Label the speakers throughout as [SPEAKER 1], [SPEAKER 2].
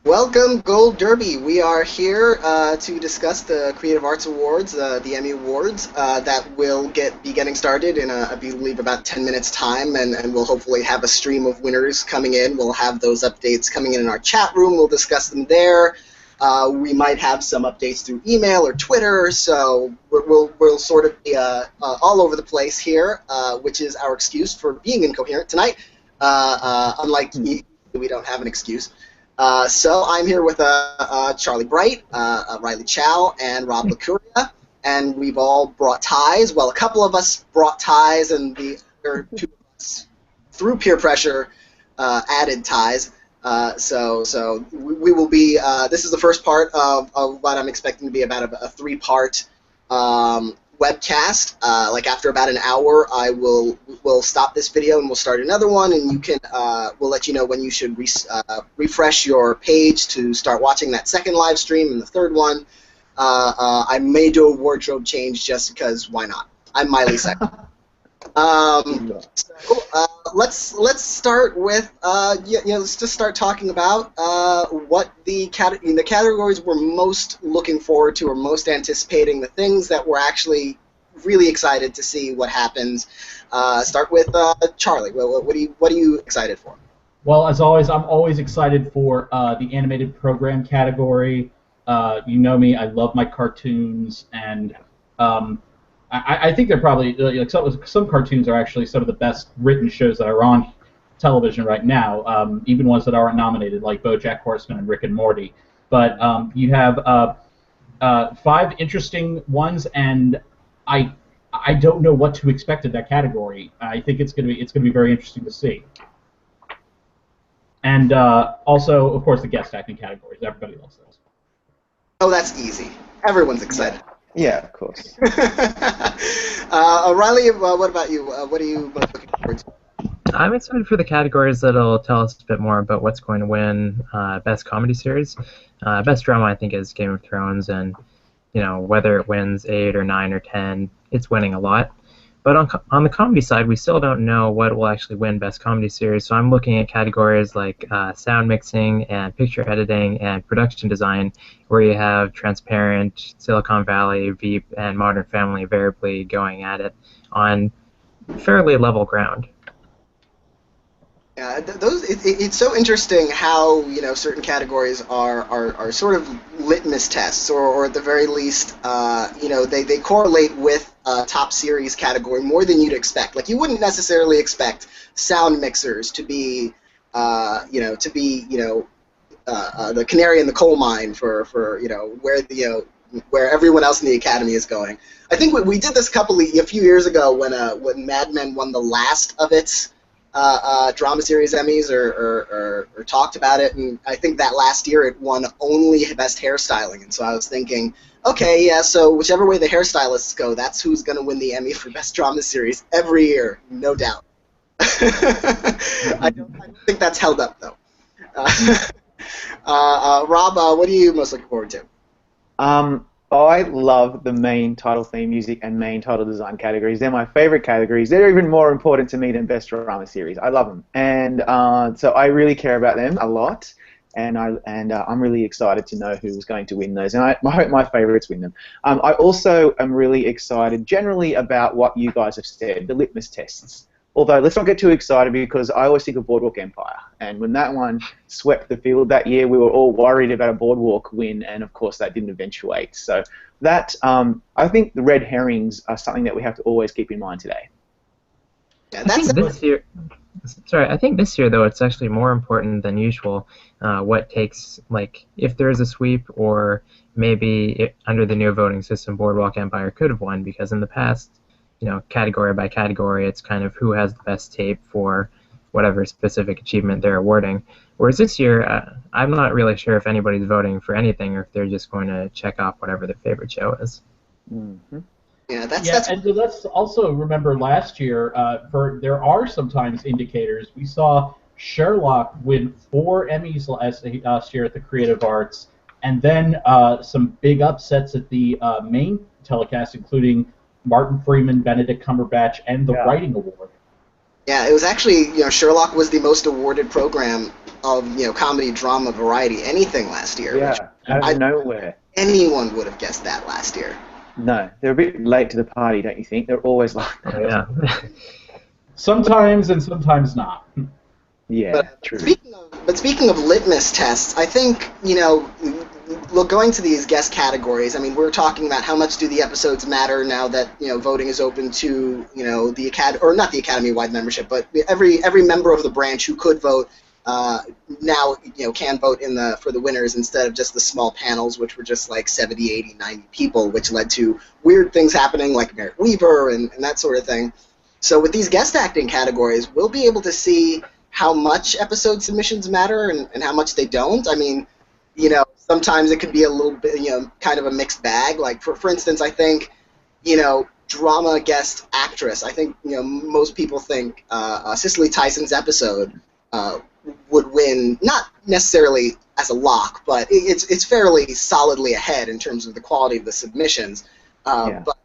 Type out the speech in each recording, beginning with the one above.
[SPEAKER 1] Welcome, Gold Derby. We are here to discuss the Creative Arts Awards, the Emmy Awards, that will be getting started in, I believe, about 10 minutes' time, and we'll hopefully have a stream of winners coming in. We'll have those updates coming in our chat room. We'll discuss them there. We might have some updates through email or Twitter, so we'll sort of be all over the place here, which is our excuse for being incoherent tonight. Unlike we don't have an excuse. So I'm here with Charlie Bright, Riley Chow, and Rob Licuria, and we've all brought ties. Well, a couple of us brought ties, and the other two of us, through peer pressure, added ties. So we will be. This is the first part of what I'm expecting to be about a three-part webcast. Like after about an hour, we'll stop this video and we'll start another one, and you can we'll let you know when you should refresh your page to start watching that second live stream and the third one. I may do a wardrobe change just because why not? I'm Miley Cyrus. Let's start with let's just start talking about what the categories we're most looking forward to or most anticipating, the things that we're actually really excited to see what happens. Start with Charlie. What are you excited for?
[SPEAKER 2] Well, as always, I'm always excited for the animated program category. You know me, I love my cartoons, and I think they're probably like some cartoons are actually some of the best written shows that are on television right now, even ones that aren't nominated, like BoJack Horseman and Rick and Morty. But you have 5 interesting ones, and I don't know what to expect in that category. I think it's gonna be very interesting to see. And also, of course, the guest acting categories. Everybody loves those.
[SPEAKER 1] Oh, that's easy. Everyone's excited.
[SPEAKER 3] Yeah, of course.
[SPEAKER 1] Riley, what about you? What are you most looking forward to?
[SPEAKER 4] I'm excited for the categories that'll tell us a bit more about what's going to win Best Comedy Series. Best Drama, I think, is Game of Thrones, and whether it wins 8 or 9 or 10, it's winning a lot. But on the comedy side, we still don't know what will actually win Best Comedy Series, so I'm looking at categories like sound mixing and picture editing and production design, where you have Transparent, Silicon Valley, Veep, and Modern Family variably going at it on fairly level ground.
[SPEAKER 1] Yeah, it's so interesting how certain categories are sort of litmus tests, or at the very least, they correlate with a top series category more than you'd expect. Like you wouldn't necessarily expect sound mixers to be, the canary in the coal mine for where everyone else in the academy is going. I think we did this a few years ago when Mad Men won the last of its drama series Emmys or talked about it, and I think that last year it won only Best Hairstyling, and so I was thinking, okay, yeah, so whichever way the hairstylists go, that's who's going to win the Emmy for Best Drama Series every year, no doubt. I don't think that's held up, though. Rob, what are you most looking forward to?
[SPEAKER 3] I love the main title theme music and main title design categories. They're my favorite categories. They're even more important to me than Best Drama Series. I love them, and so I really care about them a lot. And I'm really excited to know who's going to win those. And I hope my favorites win them. I also am really excited generally about what you guys have said, the litmus tests. Although, let's not get too excited because I always think of Boardwalk Empire. And when that one swept the field that year, we were all worried about a Boardwalk win, and of course that didn't eventuate. So that, I think the red herrings are something that we have to always keep in mind today.
[SPEAKER 1] Yeah,
[SPEAKER 4] I think this year, though, it's actually more important than usual what takes, like, if there is a sweep, or maybe under the new voting system, Boardwalk Empire could have won, because in the past, category by category, it's kind of who has the best tape for whatever specific achievement they're awarding. Whereas this year, I'm not really sure if anybody's voting for anything, or if they're just going to check off whatever their favorite show is.
[SPEAKER 3] Mm-hmm.
[SPEAKER 1] Yeah,
[SPEAKER 2] and let's also remember last year, there are sometimes indicators. We saw Sherlock win 4 Emmys last year at the Creative Arts, and then some big upsets at the main telecast, including Martin Freeman, Benedict Cumberbatch, and the Writing Award.
[SPEAKER 1] Yeah, it was actually, Sherlock was the most awarded program of comedy, drama, variety, anything last year.
[SPEAKER 3] Yeah, out of nowhere.
[SPEAKER 1] Anyone would have guessed that last year.
[SPEAKER 3] No, they're a bit late to the party, don't you think? They're always like that.
[SPEAKER 4] Oh, yeah.
[SPEAKER 2] Sometimes and sometimes not.
[SPEAKER 3] Yeah, true.
[SPEAKER 1] Speaking of litmus tests, I think, going to these guest categories, I mean, we're talking about how much do the episodes matter now that, voting is open to, the Academy, or not the Academy-wide membership, but every member of the branch who could vote now, can vote for the winners instead of just the small panels, which were just like 70, 80, 90 people, which led to weird things happening like Merritt Weaver and that sort of thing. So with these guest acting categories, we'll be able to see how much episode submissions matter and how much they don't. I mean, sometimes it could be a little bit, kind of a mixed bag. Like, for instance, I think, drama guest actress, I think, most people think Cicely Tyson's episode would win, not necessarily as a lock, but it's fairly solidly ahead in terms of the quality of the submissions. But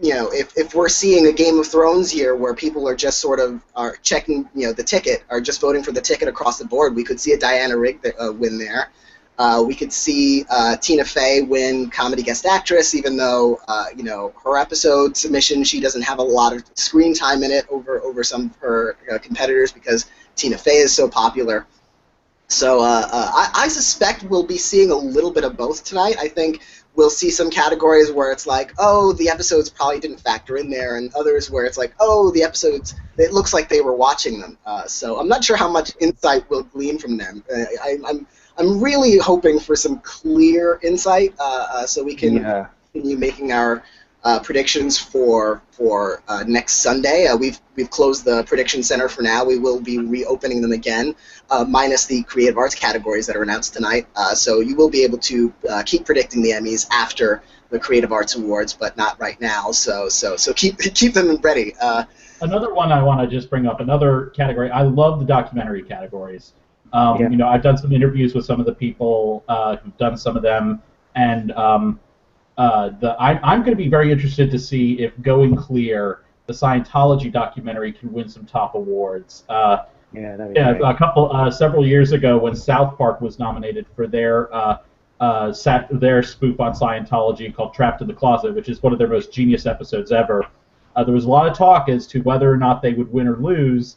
[SPEAKER 1] if we're seeing a Game of Thrones year where people are just sort of are checking, the ticket, are just voting for the ticket across the board, we could see a Diana Rigg win there. We could see Tina Fey win Comedy Guest Actress, even though her episode submission, she doesn't have a lot of screen time in it over some of her competitors because Tina Fey is so popular. So I suspect we'll be seeing a little bit of both tonight. I think we'll see some categories where it's like, oh, the episodes probably didn't factor in there, and others where it's like, oh, the episodes, it looks like they were watching them. So I'm not sure how much insight we'll glean from them. I'm really hoping for some clear insight so we can continue making our predictions for next Sunday. We've closed the prediction center for now. We will be reopening them again, minus the creative arts categories that are announced tonight. So you will be able to keep predicting the Emmys after the Creative Arts Awards, but not right now. So keep them ready.
[SPEAKER 2] Another one I want to just bring up, another category. I love the documentary categories. I've done some interviews with some of the people who've done some of them, and I'm going to be very interested to see if Going Clear, the Scientology documentary, can win some top awards.
[SPEAKER 3] That'd be great.
[SPEAKER 2] Several years ago, when South Park was nominated for their spoof on Scientology called Trapped in the Closet, which is one of their most genius episodes ever, there was a lot of talk as to whether or not they would win or lose,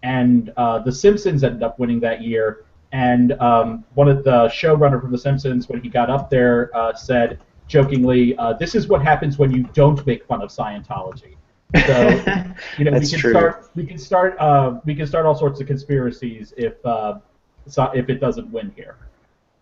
[SPEAKER 2] and The Simpsons ended up winning that year. And one of the showrunner from The Simpsons, when he got up there, said jokingly, "This is what happens when you don't make fun of Scientology." So we can start all sorts of conspiracies if it doesn't win here.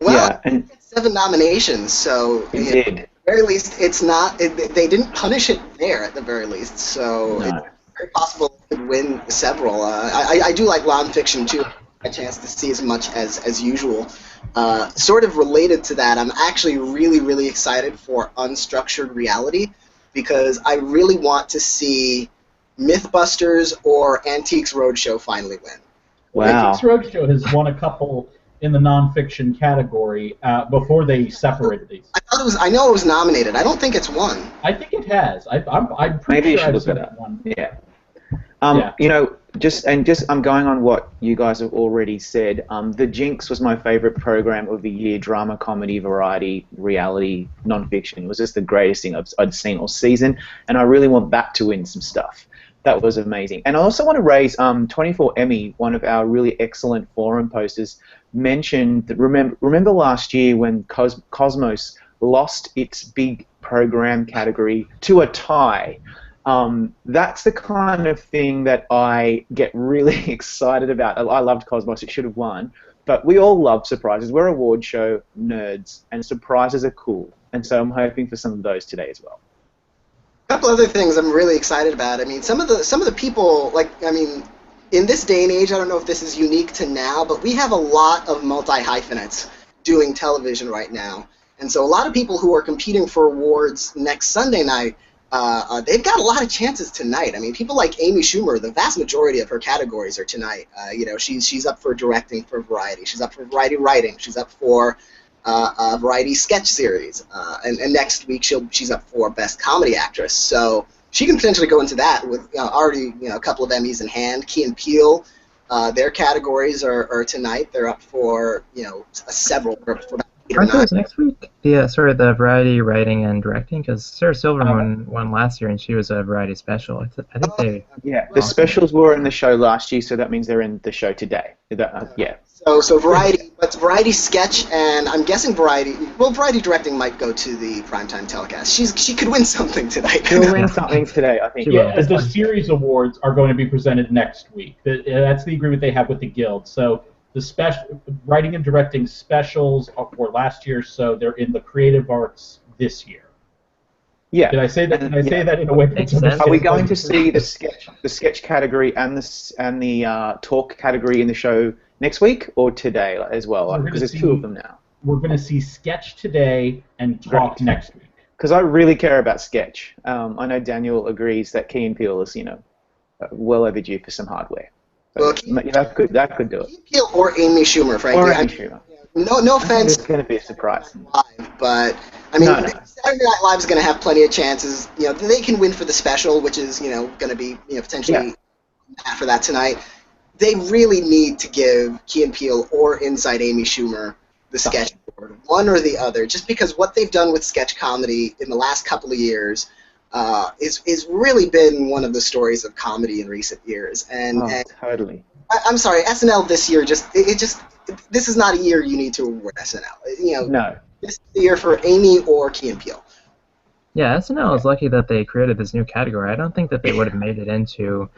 [SPEAKER 1] Well, and 7 nominations, so
[SPEAKER 3] it did.
[SPEAKER 1] At the very least, it's not. They didn't punish it there at the very least, so it's very possible it could win several. I do like nonfiction too. A chance to see as much as usual. Sort of related to that, I'm actually really, really excited for Unstructured Reality because I really want to see Mythbusters or Antiques Roadshow finally win.
[SPEAKER 3] Wow.
[SPEAKER 2] Antiques Roadshow has won a couple in the nonfiction category before they separated these.
[SPEAKER 1] I know it was nominated. I don't think it's won.
[SPEAKER 2] I think it has. I'm pretty sure I've seen that one.
[SPEAKER 3] Yeah. I'm going on what you guys have already said. The Jinx was my favorite program of the year, drama, comedy, variety, reality, nonfiction. It was just the greatest thing I'd seen all season, and I really want that to win some stuff. That was amazing. And I also want to raise 24 Emmy, one of our really excellent forum posters, mentioned that remember last year when Cosmos lost its big program category to a tie. That's the kind of thing that I get really excited about. I loved Cosmos, it should have won, but we all love surprises. We're award show nerds, and surprises are cool, and so I'm hoping for some of those today as well.
[SPEAKER 1] A couple other things I'm really excited about. I mean, some of the people, in this day and age, I don't know if this is unique to now, but we have a lot of multi-hyphenates doing television right now, and so a lot of people who are competing for awards next Sunday night, they've got a lot of chances tonight. I mean, people like Amy Schumer, the vast majority of her categories are tonight. She's up for directing for Variety. She's up for Variety writing. She's up for a Variety sketch series. And next week she's up for Best Comedy Actress. So she can potentially go into that with already a couple of Emmys in hand. Key and Peele Their categories are tonight. They're up for several for about 8 or
[SPEAKER 4] Aren't
[SPEAKER 1] 9.
[SPEAKER 4] those next week? The sort of the variety writing and directing, because Sarah Silverman won last year and she was a variety special. I think they.
[SPEAKER 3] Yeah, the specials were in the show last year, so that means they're in the show today. Yeah.
[SPEAKER 1] So variety, but variety sketch, and I'm guessing variety. Well, variety directing might go to the primetime telecast. She could win something tonight.
[SPEAKER 3] She'll win something today, I think.
[SPEAKER 2] Yeah, the series awards are going to be presented next week. That's the agreement they have with the guild. So the special writing and directing specials were last year, so they're in the Creative Arts this year.
[SPEAKER 3] Yeah.
[SPEAKER 2] Did I say that? Did I say that in a way that's
[SPEAKER 3] Are we going to see the sketch category and the talk category in the show next week or today as well? Because there's 2 of them now.
[SPEAKER 2] We're going to see sketch today and talk next week.
[SPEAKER 3] Because I really care about sketch. I know Daniel agrees that Key and Peele is, well overdue for some hardware. So that could do it.
[SPEAKER 1] Key and Peele or Amy Schumer, frankly.
[SPEAKER 3] Or Amy Schumer.
[SPEAKER 1] No offense.
[SPEAKER 3] It's going to be a surprise.
[SPEAKER 1] Live, but I mean, Saturday Night Live is going to have plenty of chances. They can win for the special, which is going to be potentially for that tonight. They really need to give Key and Peele or Inside Amy Schumer the sketch award, one or the other, just because what they've done with sketch comedy in the last couple of years is really been one of the stories of comedy in recent years. And
[SPEAKER 3] totally.
[SPEAKER 1] I'm sorry, SNL this year this is not a year you need to award SNL.
[SPEAKER 3] No.
[SPEAKER 1] This is the year for Amy or Key and Peele.
[SPEAKER 4] Yeah, SNL is lucky that they created this new category. I don't think that they would have made it into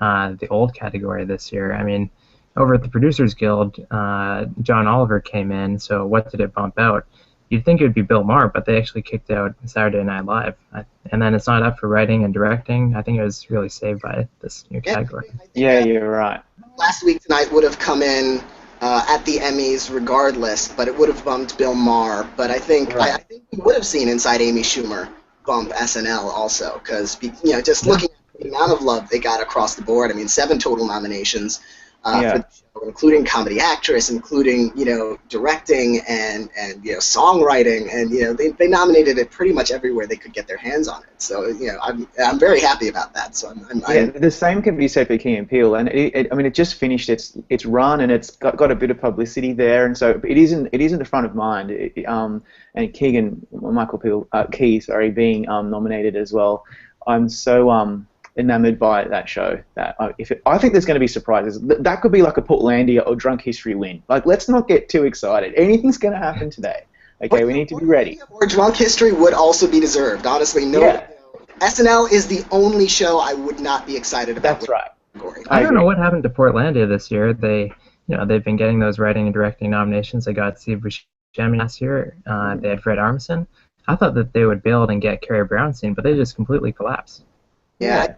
[SPEAKER 4] the old category this year. I mean, over at the Producers Guild, John Oliver came in, so what did it bump out? You'd think it would be Bill Maher, but they actually kicked out Saturday Night Live. And then it's not up for writing and directing. I think it was really saved by this new category.
[SPEAKER 3] Yeah, you're right.
[SPEAKER 1] Last week tonight would have come in at the Emmys regardless, but it would have bumped Bill Maher. But I think I think we would have seen Inside Amy Schumer bump SNL also, because just looking at the amount of love they got across the board. I mean, 7 total nominations for the show, including comedy actress, including directing and songwriting, and they nominated it pretty much everywhere they could get their hands on it. So I'm very happy about that. So
[SPEAKER 3] the same can be said for Key and Peele, and it just finished its run, and it's got a bit of publicity there, and so it isn't the front of mind. And Key, being nominated as well. I'm so enamored by that show that I think there's going to be surprises. That could be like a Portlandia or Drunk History win. Like, let's not get too excited. Anything's going to happen today. Okay, we need to be ready.
[SPEAKER 1] Or Drunk History would also be deserved. Honestly, SNL is the only show I would not be excited about.
[SPEAKER 3] That's right.
[SPEAKER 4] I don't know what happened to Portlandia this year. They've been getting those writing and directing nominations. They got Steve Buscemi last year. They had Fred Armisen. I thought that they would build and get Carrie Brownstein, but they just completely collapsed.
[SPEAKER 1] Yeah,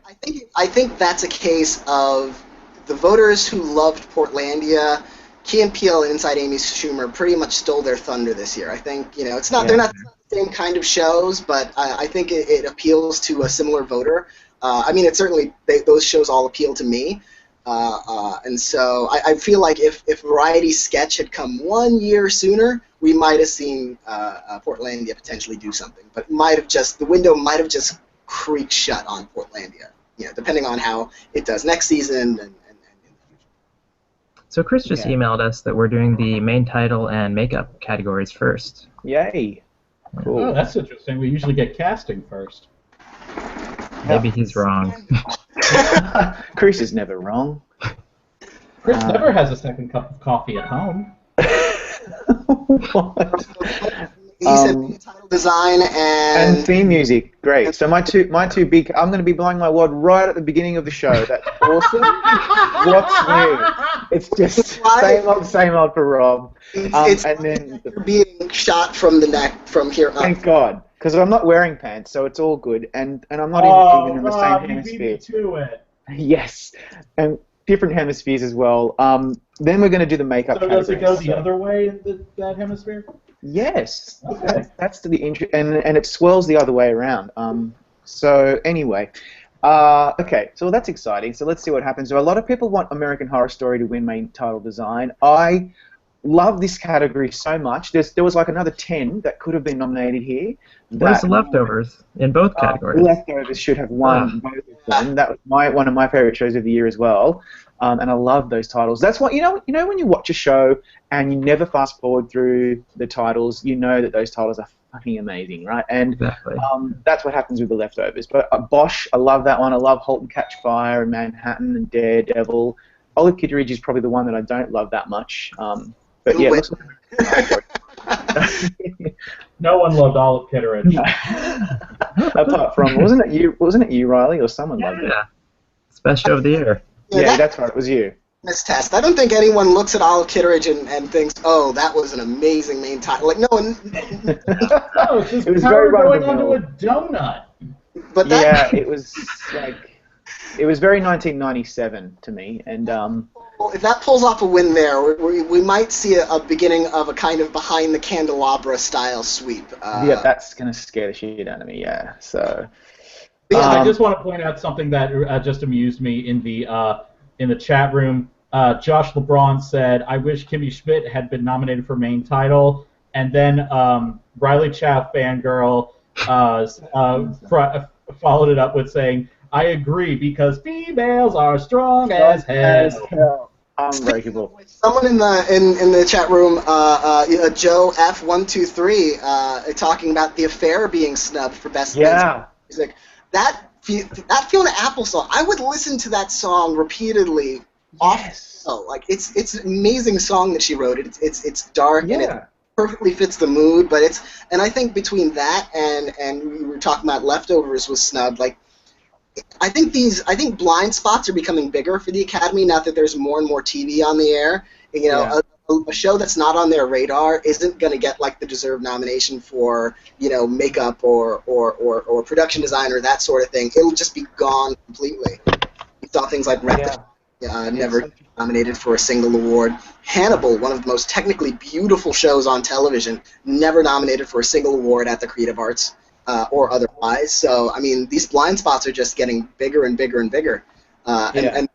[SPEAKER 1] I think that's a case of the voters who loved Portlandia, Key and Peele and Inside Amy Schumer pretty much stole their thunder this year. I think it's not they're not the same kind of shows, but I think it appeals to a similar voter. I mean, those shows all appeal to me, and so I feel like if Variety Sketch had come 1 year sooner, we might have seen Portlandia potentially do something, but the window might have just creaked shut on Portlandia, depending on how it does next season and in the future.
[SPEAKER 4] So Chris just emailed us that we're doing the main title and makeup categories first.
[SPEAKER 3] Yay. Cool.
[SPEAKER 2] Oh, that's interesting. We usually get casting first.
[SPEAKER 4] Maybe he's wrong.
[SPEAKER 3] Chris is never wrong.
[SPEAKER 2] Chris never has a second cup of coffee at home.
[SPEAKER 3] What?
[SPEAKER 1] He said title design and
[SPEAKER 3] theme music. Great. So my two big. I'm going to be blowing my wad right at the beginning of the show. That's awesome. What's new? It's just same old for Rob.
[SPEAKER 1] And then you're being shot from the neck from here up.
[SPEAKER 3] Thank God, because I'm not wearing pants, so it's all good, and I'm not even in the same hemisphere.
[SPEAKER 2] You beat me to it.
[SPEAKER 3] Yes, and different hemispheres as well. Then we're going to do the makeup.
[SPEAKER 2] So does it go the other way in that hemisphere?
[SPEAKER 3] Yes,
[SPEAKER 2] okay.
[SPEAKER 3] That's the interest, and it swirls the other way around. So anyway, okay, so that's exciting. So let's see what happens. So a lot of people want American Horror Story to win main title design. I love this category so much. There was like another 10 that could have been nominated here.
[SPEAKER 4] Where's the leftovers in both categories?
[SPEAKER 3] Leftovers should have won both of them. That was one of my favorite shows of the year as well. And I love those titles. That's what you know when you watch a show and you never fast forward through the titles, you know that those titles are fucking amazing, right? And
[SPEAKER 4] Exactly.
[SPEAKER 3] that's what happens with the leftovers. But Bosch, I love that one. I love *Halt and Catch Fire* and *Manhattan* and *Daredevil*. *Olive Kitteridge* is probably the one that I don't love that much. But yeah,
[SPEAKER 2] no one loved Olive Kitteridge.
[SPEAKER 3] Apart from wasn't it you, Riley, or someone loved it?
[SPEAKER 4] Yeah, it's best show of the year.
[SPEAKER 3] Yeah, that's right. It was you.
[SPEAKER 1] Mistest. I don't think anyone looks at Olive Kitteridge and thinks, "Oh, that was an amazing main title." Like no one.
[SPEAKER 2] No, it's just
[SPEAKER 3] It was
[SPEAKER 2] power
[SPEAKER 3] very
[SPEAKER 2] going onto a donut.
[SPEAKER 1] But that,
[SPEAKER 3] yeah, it was very 1997 to me, and
[SPEAKER 1] if that pulls off a win there, we might see a beginning of a kind of behind the candelabra style sweep.
[SPEAKER 3] yeah, that's gonna scare the shit out of me. Yeah, so.
[SPEAKER 2] I just want to point out something that just amused me in the chat room. Josh LeBron said, "I wish Kimmy Schmidt had been nominated for main title," and then Riley Chow fangirl followed it up with saying, "I agree because females are strong as hell."
[SPEAKER 3] Unbreakable.
[SPEAKER 1] Someone in the chat room, Joe F123, talking about The Affair being snubbed for best music. That Fiona Apple song, I would listen to that song repeatedly.
[SPEAKER 3] Yes.
[SPEAKER 1] Like it's an amazing song that she wrote. It's dark and it perfectly fits the mood. But I think between that and we were talking about Leftovers was snubbed. Like I think blind spots are becoming bigger for the Academy now that there's more and more TV on the air. You know, a show that's not on their radar isn't going to get like the deserved nomination for makeup or production design or that sort of thing. It'll just be gone completely. We saw things like never nominated for a single award. Hannibal, one of the most technically beautiful shows on television, never nominated for a single award at the Creative Arts or otherwise. So I mean, these blind spots are just getting bigger and bigger and bigger. And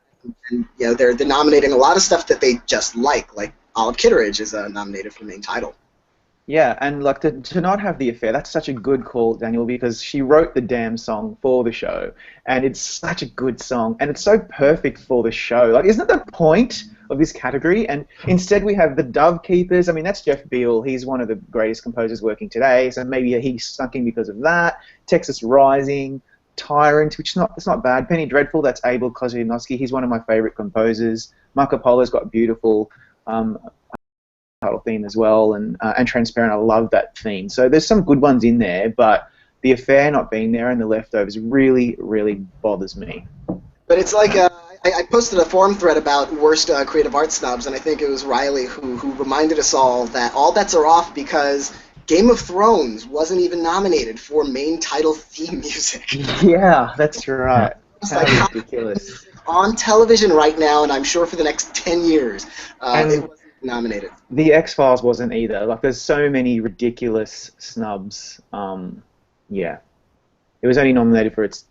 [SPEAKER 1] they're nominating a lot of stuff that they just like Olive Kitteridge is nominated for main title.
[SPEAKER 3] Yeah, and like to not have The Affair, that's such a good call, Daniel, because she wrote the damn song for the show, and it's such a good song, and it's so perfect for the show. Like, isn't that the point of this category? And instead we have the Dove Keepers. I mean, that's Jeff Beal. He's one of the greatest composers working today, so maybe he's snuck in because of that. Texas Rising, Tyrant, which it's not bad. Penny Dreadful, that's Abel Kozlovsky. He's one of my favorite composers. Marco Polo's got beautiful title theme as well, and Transparent. I love that theme. So there's some good ones in there, but The Affair not being there and the Leftovers really, really bothers me.
[SPEAKER 1] But it's like I posted a forum thread about worst creative arts snubs, and I think it was Riley who reminded us all that all bets are off because Game of Thrones wasn't even nominated for main title theme music.
[SPEAKER 3] Yeah, that's right.
[SPEAKER 1] It's
[SPEAKER 3] How
[SPEAKER 1] like,
[SPEAKER 3] ridiculous.
[SPEAKER 1] on television right now, and I'm sure for the next 10 years, it wasn't nominated.
[SPEAKER 3] The X-Files wasn't either. Like, there's so many ridiculous snubs. Yeah. It was only nominated for its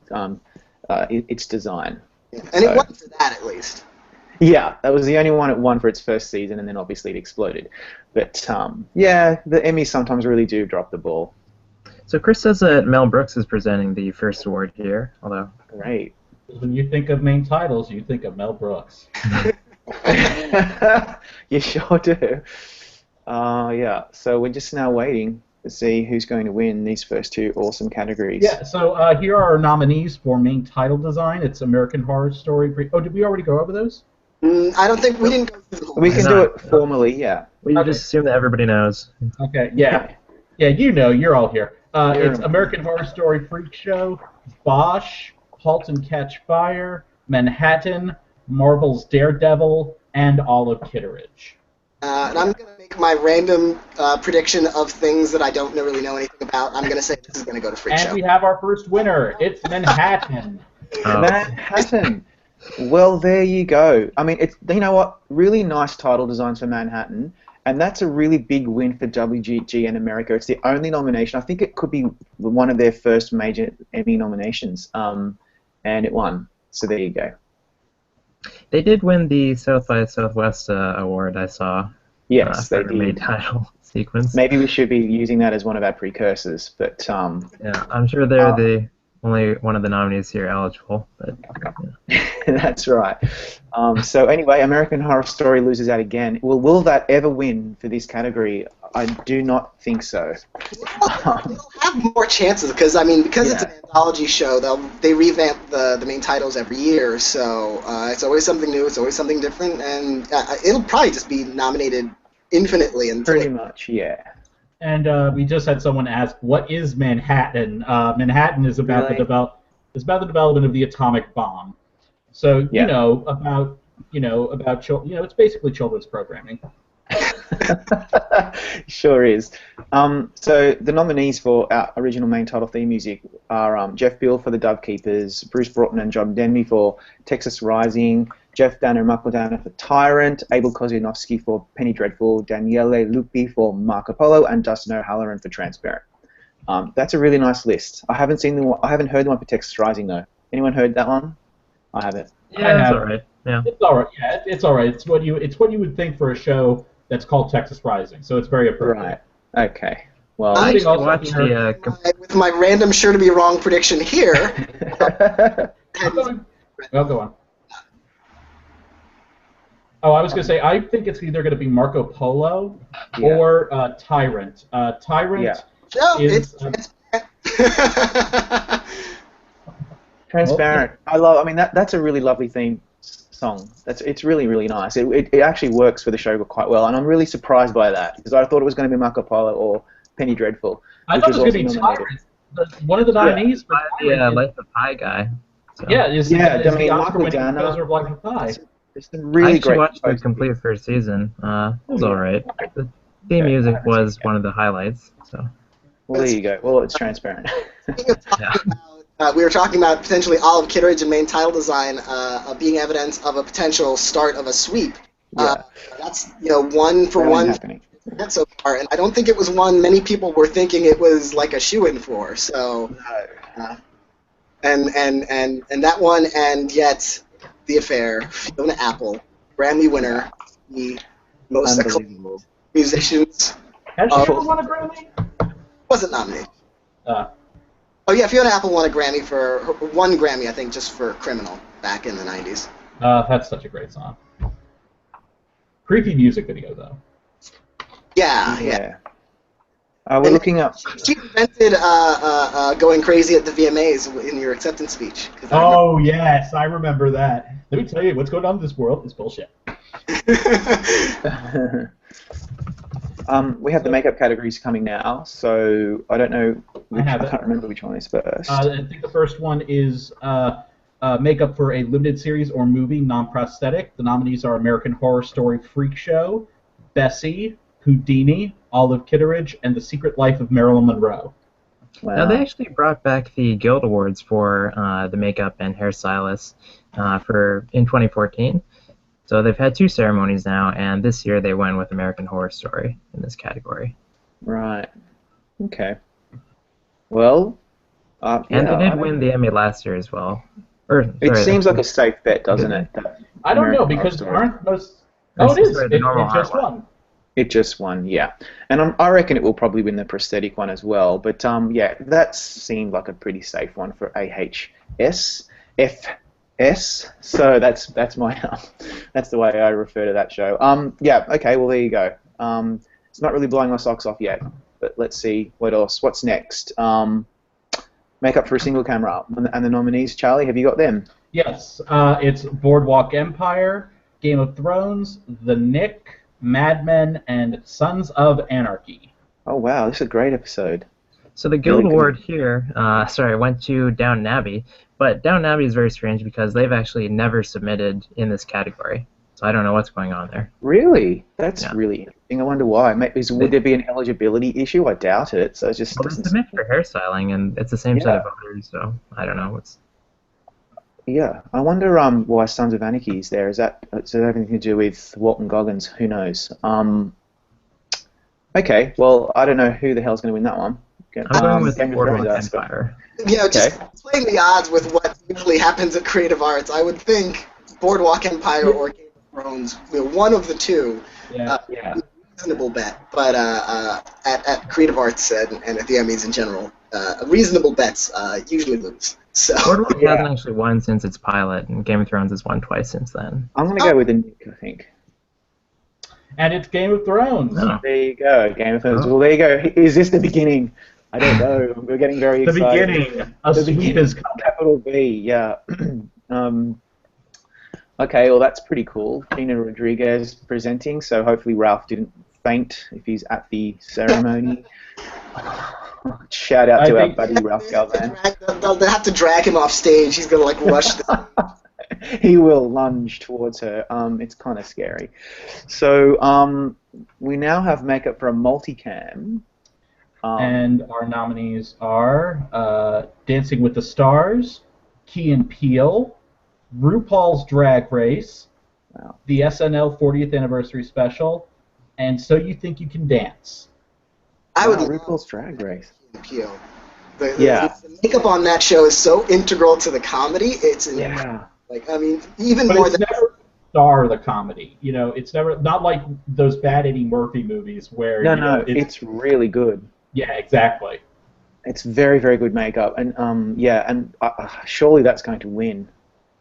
[SPEAKER 3] design.
[SPEAKER 1] Yeah. And it won for that, at least.
[SPEAKER 3] Yeah, that was the only one it won for its first season, and then obviously it exploded. But, yeah, the Emmys sometimes really do drop the ball.
[SPEAKER 4] So Chris says that Mel Brooks is presenting the first award here, although...
[SPEAKER 3] Great.
[SPEAKER 2] When you think of main titles, you think of Mel Brooks.
[SPEAKER 3] You sure do. Yeah, so we're just now waiting to see who's going to win these first two awesome categories.
[SPEAKER 2] Yeah, so here are our nominees for main title design. It's American Horror Story. Oh, did we already go over those?
[SPEAKER 1] I don't think we didn't go through the whole
[SPEAKER 3] We can do it formally, yeah.
[SPEAKER 4] We just assume that everybody knows.
[SPEAKER 2] Okay, yeah. Yeah, you're all here. It's American Horror Story Freak Show, Bosch, *Halt and Catch Fire*, Manhattan, Marvel's Daredevil, and Olive Kitteridge.
[SPEAKER 1] And I'm going to make my random prediction of things that I don't really know anything about. I'm going to say this is going to go to Freak Show.
[SPEAKER 2] And we have our first winner. It's Manhattan.
[SPEAKER 3] Manhattan. Well, there you go. I mean, you know what? Really nice title designs for Manhattan, and that's a really big win for WGG and America. It's the only nomination. I think it could be one of their first major Emmy nominations, and it won. So there you go.
[SPEAKER 4] They did win the South by Southwest award, I saw.
[SPEAKER 3] Yes,
[SPEAKER 4] for
[SPEAKER 3] they
[SPEAKER 4] the main
[SPEAKER 3] did.
[SPEAKER 4] title sequence.
[SPEAKER 3] Maybe we should be using that as one of our precursors, but
[SPEAKER 4] Yeah, I'm sure they're the only one of the nominees here eligible. But yeah.
[SPEAKER 3] that's right. So anyway, American Horror Story loses out again. Will that ever win for this category? I do not think so.
[SPEAKER 1] They'll have more chances because it's an anthology show. They revamp the main titles every year, so it's always something new. It's always something different, and it'll probably just be nominated infinitely until
[SPEAKER 3] Pretty much, yeah.
[SPEAKER 2] And we just had someone ask, "What is Manhattan?" Manhattan is about
[SPEAKER 3] Really?
[SPEAKER 2] the development of the atomic bomb. So
[SPEAKER 3] Yeah.
[SPEAKER 2] about it's basically children's programming.
[SPEAKER 3] Sure is. So the nominees for our original main title theme music are Jeff Beal for The Dove Keepers, Bruce Broughton and John Denby for Texas Rising, Jeff Danner and Michael Danner for Tyrant, Abel Kozianowski for Penny Dreadful, Daniele Lupi for Marco Polo, and Dustin O'Halloran for Transparent. That's a really nice list. I haven't heard the one for Texas Rising though. Anyone heard that one? I haven't.
[SPEAKER 4] Yeah, it's alright. Yeah.
[SPEAKER 2] It's all right. Yeah, it's all right. It's what you would think for a show that's called Texas Rising. So it's very appropriate.
[SPEAKER 3] Right. Okay. Well,
[SPEAKER 4] I
[SPEAKER 2] Moving
[SPEAKER 4] actually
[SPEAKER 2] on
[SPEAKER 4] watched
[SPEAKER 2] here-
[SPEAKER 1] with my random sure to be wrong prediction here.
[SPEAKER 2] Go on. Oh, I was going to say, I think it's either going to be Marco Polo or Tyrant. Tyrant is...
[SPEAKER 3] Transparent. That's a really lovely theme song. It's really, really nice. It actually works for the show quite well, and I'm really surprised by that because I thought it was going to be Marco Polo or Penny Dreadful.
[SPEAKER 2] I thought it was going to be Tyrant. One of the nominees for
[SPEAKER 4] the Life of Pi guy. So.
[SPEAKER 2] Is the Oscar-winning composer of Life of Pi.
[SPEAKER 3] It's been really great.
[SPEAKER 4] I actually watched the complete first season. It was alright. The theme music was one of the highlights. So.
[SPEAKER 3] Well, there you go. Well, it's transparent.
[SPEAKER 1] We were talking about potentially Olive Kitteridge and main title design being evidence of a potential start of a sweep. That's one for one
[SPEAKER 3] happening.
[SPEAKER 1] So far, and I don't think it was one many people were thinking it was like a shoo-in for. So, and that one, and yet The Affair, Fiona Apple, Grammy winner, the most acclaimed musicians.
[SPEAKER 2] Has she ever won a Grammy?
[SPEAKER 1] Wasn't nominated. Oh yeah, Fiona Apple won a Grammy for one Grammy, I think, just for Criminal back in the '90s.
[SPEAKER 2] That's such a great song. Creepy music video though.
[SPEAKER 1] Yeah.
[SPEAKER 3] We're looking up.
[SPEAKER 1] She invented going crazy at the VMAs in your acceptance speech.
[SPEAKER 2] Oh yes, I remember that. Let me tell you, what's going on in this world is bullshit.
[SPEAKER 3] We have the makeup categories coming now, so I don't know. I can't remember which one is first.
[SPEAKER 2] I think the first one is makeup for a limited series or movie, non-prosthetic. The nominees are American Horror Story Freak Show, Bessie, Houdini, Olive Kitteridge, and The Secret Life of Marilyn Monroe.
[SPEAKER 3] Wow.
[SPEAKER 4] Now, they actually brought back the Guild Awards for the makeup and hairstylists in 2014. So they've had two ceremonies now, and this year they went with American Horror Story in this category.
[SPEAKER 3] Right. Okay. Well,
[SPEAKER 4] and they did win the Emmy last year as well.
[SPEAKER 3] It seems like a safe bet, doesn't it?
[SPEAKER 2] I don't know, because aren't most... Oh, it is. It just won.
[SPEAKER 3] It just won, yeah. And I reckon it will probably win the prosthetic one as well. But, that seemed like a pretty safe one for AHS. So that's my that's the way I refer to that show. Okay, well there you go. It's not really blowing my socks off yet, but let's see what else. What's next? Makeup for a single camera, and the nominees. Charlie, have you got them?
[SPEAKER 2] Yes, it's Boardwalk Empire, Game of Thrones, The Nick, Mad Men, and Sons of Anarchy.
[SPEAKER 3] Oh wow, this is a great episode.
[SPEAKER 4] So the Guild Award here, went to Downton Abbey, but Downton Abbey is very strange because they've actually never submitted in this category. So I don't know what's going on there.
[SPEAKER 3] Really? That's really interesting. I wonder why. Would there be an eligibility issue? I doubt it. So it just doesn't.
[SPEAKER 4] They submit for hairstyling, and it's the same set of voters, so I don't know what's.
[SPEAKER 3] Yeah, I wonder why Sons of Anarchy is there. Does that have anything to do with Walton Goggins? Who knows? Okay, well, I don't know who the hell's going to win that one.
[SPEAKER 4] I'm going with Boardwalk Empire.
[SPEAKER 1] Just playing the odds with what usually happens at Creative Arts, I would think Boardwalk Empire or Game of Thrones, one of the two. reasonable bet, but at Creative Arts and at the Emmys in general, reasonable bets usually lose. So
[SPEAKER 4] Boardwalk hasn't actually won since its pilot, and Game of Thrones has won twice since then.
[SPEAKER 3] I'm going to go with the Nick, I think.
[SPEAKER 2] And it's Game of Thrones.
[SPEAKER 4] Oh.
[SPEAKER 3] There you go, Game of Thrones.
[SPEAKER 4] Oh.
[SPEAKER 3] Well, there you go. Is this the beginning? I don't know. We're getting very
[SPEAKER 2] The
[SPEAKER 3] excited.
[SPEAKER 2] beginning. A sweep is coming.
[SPEAKER 3] Capital B, yeah. Okay, well, that's pretty cool. Gina Rodriguez presenting, so hopefully Ralph didn't faint if he's at the ceremony. Shout out to our buddy Ralph Galvan.
[SPEAKER 1] They'll have to drag him off stage. He's going to, like, rush the...
[SPEAKER 3] He will lunge towards her. It's kind of scary. So we now have makeup for a multicam.
[SPEAKER 2] And our nominees are Dancing with the Stars, Key and Peele, RuPaul's Drag Race,
[SPEAKER 3] Wow.
[SPEAKER 2] the SNL 40th Anniversary Special, and So You Think You Can Dance.
[SPEAKER 1] I would
[SPEAKER 3] RuPaul's Drag Race.
[SPEAKER 1] Peel.
[SPEAKER 3] Yeah.
[SPEAKER 1] The makeup on that show is so integral to the comedy. It's
[SPEAKER 3] Yeah.
[SPEAKER 1] like, I mean, even
[SPEAKER 2] But
[SPEAKER 1] more
[SPEAKER 2] it's
[SPEAKER 1] than
[SPEAKER 2] never star the comedy. You know, it's never not like those bad Eddie Murphy movies where
[SPEAKER 3] No, it's really good.
[SPEAKER 2] Yeah, exactly.
[SPEAKER 3] It's very, very good makeup, and yeah, and surely that's going to win.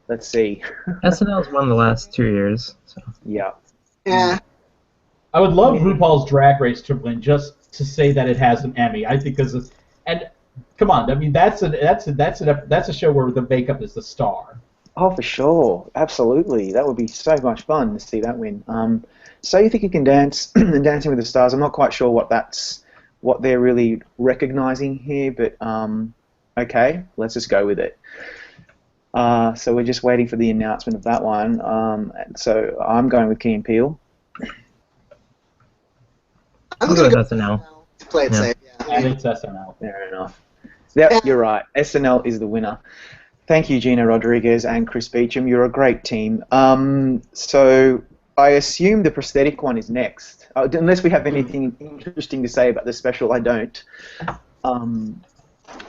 [SPEAKER 3] Let's see.
[SPEAKER 4] SNL's won the last 2 years. So.
[SPEAKER 3] Yeah.
[SPEAKER 1] yeah.
[SPEAKER 2] I would love RuPaul's Drag Race to win just to say that it has an Emmy. I think because and come on, I mean that's a show where the makeup is the star.
[SPEAKER 3] Oh, for sure, absolutely. That would be so much fun to see that win. So You Think You Can Dance and Dancing with the Stars. I'm not quite sure what they're really recognizing here, but okay, let's just go with it. So we're just waiting for the announcement of that one. So I'm going with Key and Peele.
[SPEAKER 1] I'm
[SPEAKER 4] I'll
[SPEAKER 1] going
[SPEAKER 4] go
[SPEAKER 1] to
[SPEAKER 4] with SNL.
[SPEAKER 1] play it
[SPEAKER 4] Yeah.
[SPEAKER 1] safe. Yeah.
[SPEAKER 2] And it's SNL.
[SPEAKER 3] Fair enough. Yep, you're right. SNL is the winner. Thank you, Gina Rodriguez and Chris Beecham. You're a great team. So I assume the prosthetic one is next. Unless we have anything interesting to say about the special, I don't.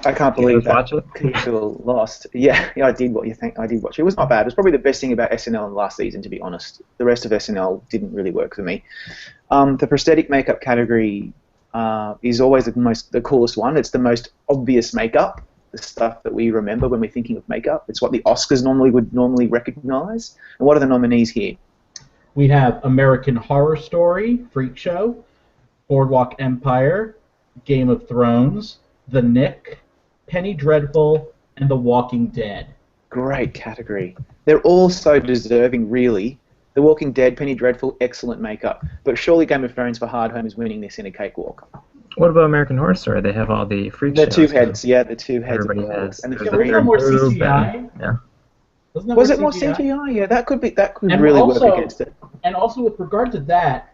[SPEAKER 3] I can't believe that
[SPEAKER 4] watch it?
[SPEAKER 3] people lost. Yeah, I did. What you think? I did watch it. It was not bad. It was probably the best thing about SNL in the last season, to be honest. The rest of SNL didn't really work for me. The prosthetic makeup category is always the coolest one. It's the most obvious makeup, the stuff that we remember when we're thinking of makeup. It's what the Oscars would normally recognize. And what are the nominees here?
[SPEAKER 2] We have American Horror Story, Freak Show, Boardwalk Empire, Game of Thrones, The Nick, Penny Dreadful, and The Walking Dead.
[SPEAKER 3] Great category. They're all so deserving, really. The Walking Dead, Penny Dreadful, excellent makeup. But surely Game of Thrones for Hard Home is winning this in a cakewalk.
[SPEAKER 4] What about American Horror Story? They have all the freak
[SPEAKER 3] The
[SPEAKER 4] shows.
[SPEAKER 3] two heads, yeah, the two heads.
[SPEAKER 4] Everybody
[SPEAKER 3] of the
[SPEAKER 4] has.
[SPEAKER 3] and the
[SPEAKER 2] Yeah, wasn't there more CGI?
[SPEAKER 4] Yeah.
[SPEAKER 3] Was it more CGI? Yeah, that could
[SPEAKER 2] And
[SPEAKER 3] really
[SPEAKER 2] also-
[SPEAKER 3] work against it.
[SPEAKER 2] And also with regard to that,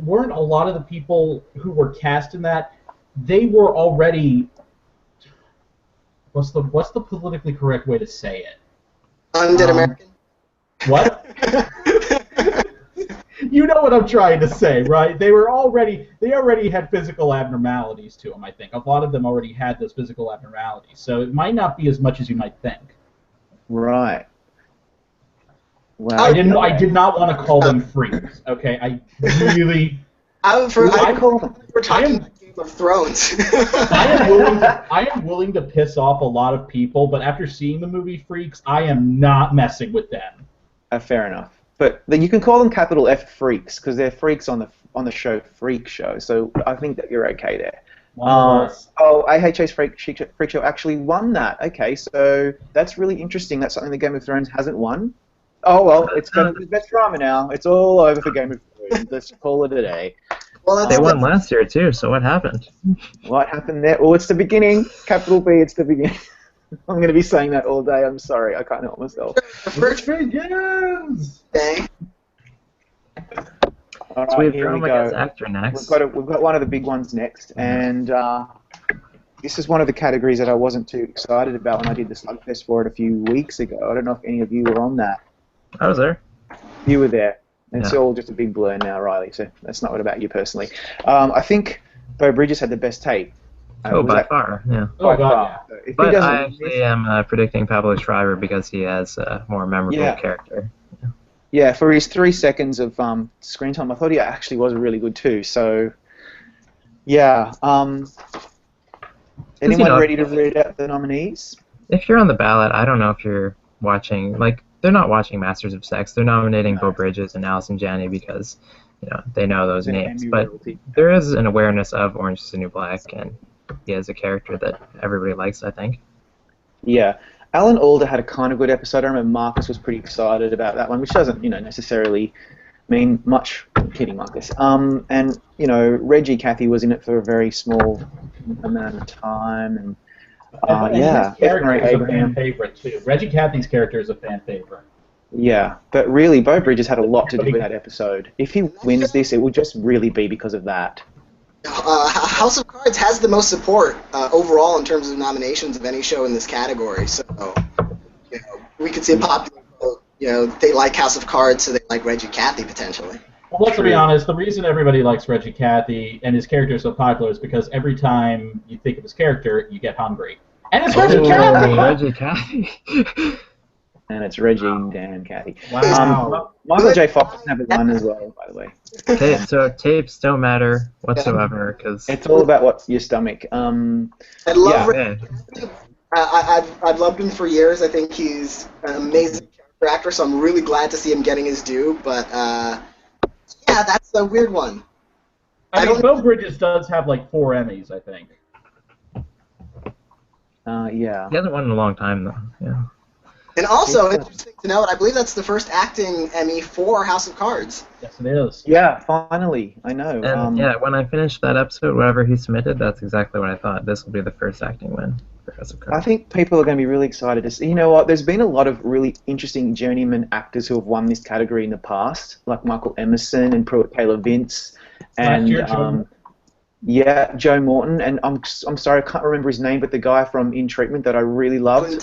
[SPEAKER 2] weren't a lot of the people who were cast in that, they were already, what's the politically correct way to say it?
[SPEAKER 1] Undead American.
[SPEAKER 2] What? You know what I'm trying to say, right? They already had physical abnormalities to them, I think. A lot of them already had those physical abnormalities. So it might not be as much as you might think.
[SPEAKER 3] Right. Wow.
[SPEAKER 2] I did not want to call them freaks, okay? I really...
[SPEAKER 1] We're talking about Game of Thrones.
[SPEAKER 2] I am willing to piss off a lot of people, but after seeing the movie Freaks, I am not messing with them.
[SPEAKER 3] Fair enough. But then you can call them capital F freaks because they're freaks on the show Freak Show. So I think that you're okay there. AHA's Freak Show actually won that. Okay, so that's really interesting. That's something that Game of Thrones hasn't won. Oh well, it's going to be best drama now. It's all over for Game of Thrones. Let's call it a day.
[SPEAKER 1] Well,
[SPEAKER 4] They won last year too, so what happened?
[SPEAKER 3] What happened there? Oh, it's the beginning. Capital B, it's the beginning. I'm going to be saying that all day. I'm sorry. I can't help myself.
[SPEAKER 1] the first
[SPEAKER 2] begins!
[SPEAKER 1] day.
[SPEAKER 3] All
[SPEAKER 4] So we
[SPEAKER 3] right,
[SPEAKER 4] have
[SPEAKER 3] here we
[SPEAKER 4] drama
[SPEAKER 3] go.
[SPEAKER 4] against actor next.
[SPEAKER 3] We've got one of the big ones next, and this is one of the categories that I wasn't too excited about when I did the Slugfest for it a few weeks ago. I don't know if any of you were on that.
[SPEAKER 4] I was there.
[SPEAKER 3] You were there. It's
[SPEAKER 4] Yeah.
[SPEAKER 3] all just a big blur now, Riley, so that's not what about you personally. I think Bo Bridges had the best tape.
[SPEAKER 4] Oh,
[SPEAKER 3] Was
[SPEAKER 4] by
[SPEAKER 3] that-
[SPEAKER 4] far, yeah.
[SPEAKER 2] Oh,
[SPEAKER 3] by
[SPEAKER 2] God,
[SPEAKER 3] far. So if he
[SPEAKER 4] But
[SPEAKER 3] doesn't
[SPEAKER 4] I
[SPEAKER 3] win this-
[SPEAKER 4] actually am predicting Pablo Schreiber because he has a more memorable
[SPEAKER 3] Yeah.
[SPEAKER 4] character.
[SPEAKER 3] Yeah, for his 3 seconds of screen time, I thought he actually was really good too. So, yeah. Anyone ready to read out the nominees?
[SPEAKER 4] If you're on the ballot, I don't know if you're watching, like, they're not watching Masters of Sex. They're nominating Beau Bridges and Allison Janney because, they know those names. But there is an awareness of Orange is the New Black, and he is a character that everybody likes, I think.
[SPEAKER 3] Yeah. Alan Alda had a kind of good episode. I remember Marcus was pretty excited about that one, which doesn't, necessarily mean much. I'm kidding, Marcus. And, Reggie Cathy was in it for a very small amount of time, and
[SPEAKER 2] his character is a fan favorite too. Reggie Cathy's character is a fan favorite.
[SPEAKER 3] Yeah, but really, Beau Bridges had a lot to do with that episode. If he wins this, it will just really be because of that.
[SPEAKER 1] House of Cards has the most support overall in terms of nominations of any show in this category. So, we could see a popular vote. They like House of Cards, so they like Reggie Cathy potentially.
[SPEAKER 2] Well, let's be honest. The reason everybody likes Reggie Cathy and his character is so popular is because every time you think of his character, you get hungry. And it's Reggie Cathy!
[SPEAKER 4] Reggie Cathy!
[SPEAKER 3] And it's Reggie and Cathy.
[SPEAKER 2] Wow.
[SPEAKER 3] Michael J. Fox never won as well, by the way.
[SPEAKER 4] So tapes don't matter whatsoever because
[SPEAKER 3] it's all about what's your stomach.
[SPEAKER 1] I love Reggie Cathy. I've loved him for years. I think he's an amazing character actor, so I'm really glad to see him getting his due. But yeah, that's a weird one.
[SPEAKER 2] I mean, Beau Bridges does have like 4 Emmys, I think.
[SPEAKER 3] Yeah.
[SPEAKER 4] He hasn't won in a long time though. Yeah.
[SPEAKER 1] And also, interesting to note, I believe that's the first acting Emmy for House of Cards.
[SPEAKER 2] Yes, it is.
[SPEAKER 3] Yeah, finally. I know.
[SPEAKER 4] And when I finished that episode, whatever he submitted, that's exactly what I thought. This will be the first acting win for House of Cards.
[SPEAKER 3] I think people are going to be really excited to see. You know what? There's been a lot of really interesting journeyman actors who have won this category in the past, like Michael Emerson and Pruitt Taylor Vince. And Joe Morton. And I'm sorry, I can't remember his name, but the guy from In Treatment that I really loved.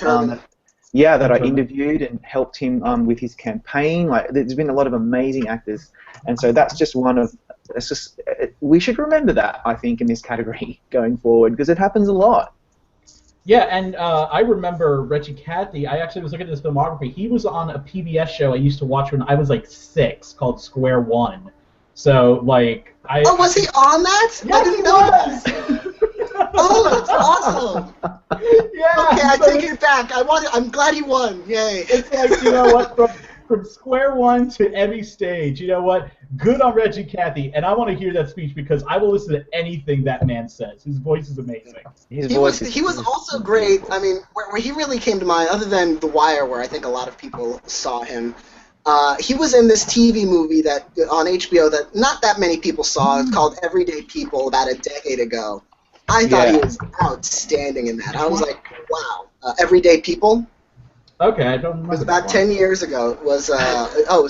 [SPEAKER 3] That I interviewed and helped him with his campaign. Like, there's been a lot of amazing actors, and so that's just one of. It's just we should remember that, I think, in this category going forward, because it happens a lot.
[SPEAKER 2] Yeah, and I remember Reggie Cathy. I actually was looking at his filmography. He was on a PBS show I used to watch when I was like 6 called Square One. So like
[SPEAKER 1] was he on that?
[SPEAKER 2] Yes,
[SPEAKER 1] I didn't know that. Oh, that's awesome!
[SPEAKER 2] Yeah.
[SPEAKER 1] Okay, I take it back. I'm glad he won. Yay!
[SPEAKER 2] It's like, you know what? From Square One to Emmy stage, you know what? Good on Reggie Cathy, and I want to hear that speech because I will listen to anything that man says. His voice is amazing.
[SPEAKER 1] He was also great. I mean, where he really came to mind, other than The Wire, where I think a lot of people saw him. He was in this TV movie that on HBO that not that many people saw. It's called Everyday People, about a decade ago. I thought he was outstanding in that. I was like, wow. Everyday People.
[SPEAKER 2] Okay, I don't remember.
[SPEAKER 1] It was about 10 years ago. It was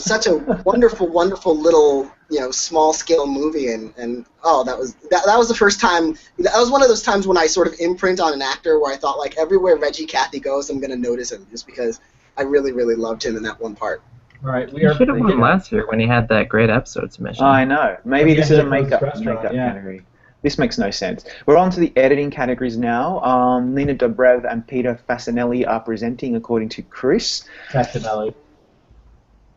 [SPEAKER 1] such a wonderful, wonderful little, small-scale movie, and that was the first time. That was one of those times when I sort of imprint on an actor where I thought, like, everywhere Reggie Cathy goes, I'm going to notice him, just because I really, really loved him in that one part.
[SPEAKER 2] All right,
[SPEAKER 4] we should have won last year when he had that great episode submission.
[SPEAKER 3] I know. Maybe this is a makeup category. This makes no sense. We're on to the editing categories now. Nina Dobrev and Peter Fasinelli are presenting, according to Chris.
[SPEAKER 2] Fasinelli.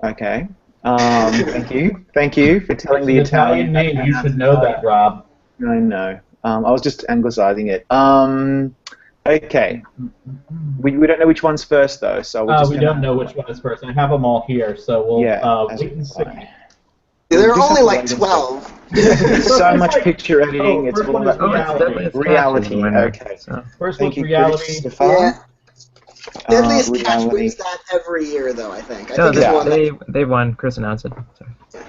[SPEAKER 3] Okay. Thank you for telling the
[SPEAKER 2] Italian name. You should know that, Rob.
[SPEAKER 3] I know. I was just anglicizing it. Okay. We don't know which one's first, though. So
[SPEAKER 2] we don't know which one is first. I have them all here, so we'll wait and see.
[SPEAKER 1] There are only like 12.
[SPEAKER 3] So much picture editing. It's all about reality. Okay.
[SPEAKER 2] First one's reality.
[SPEAKER 1] Deadliest Catch wins that every year, though, I think.
[SPEAKER 4] They won. Chris announced it.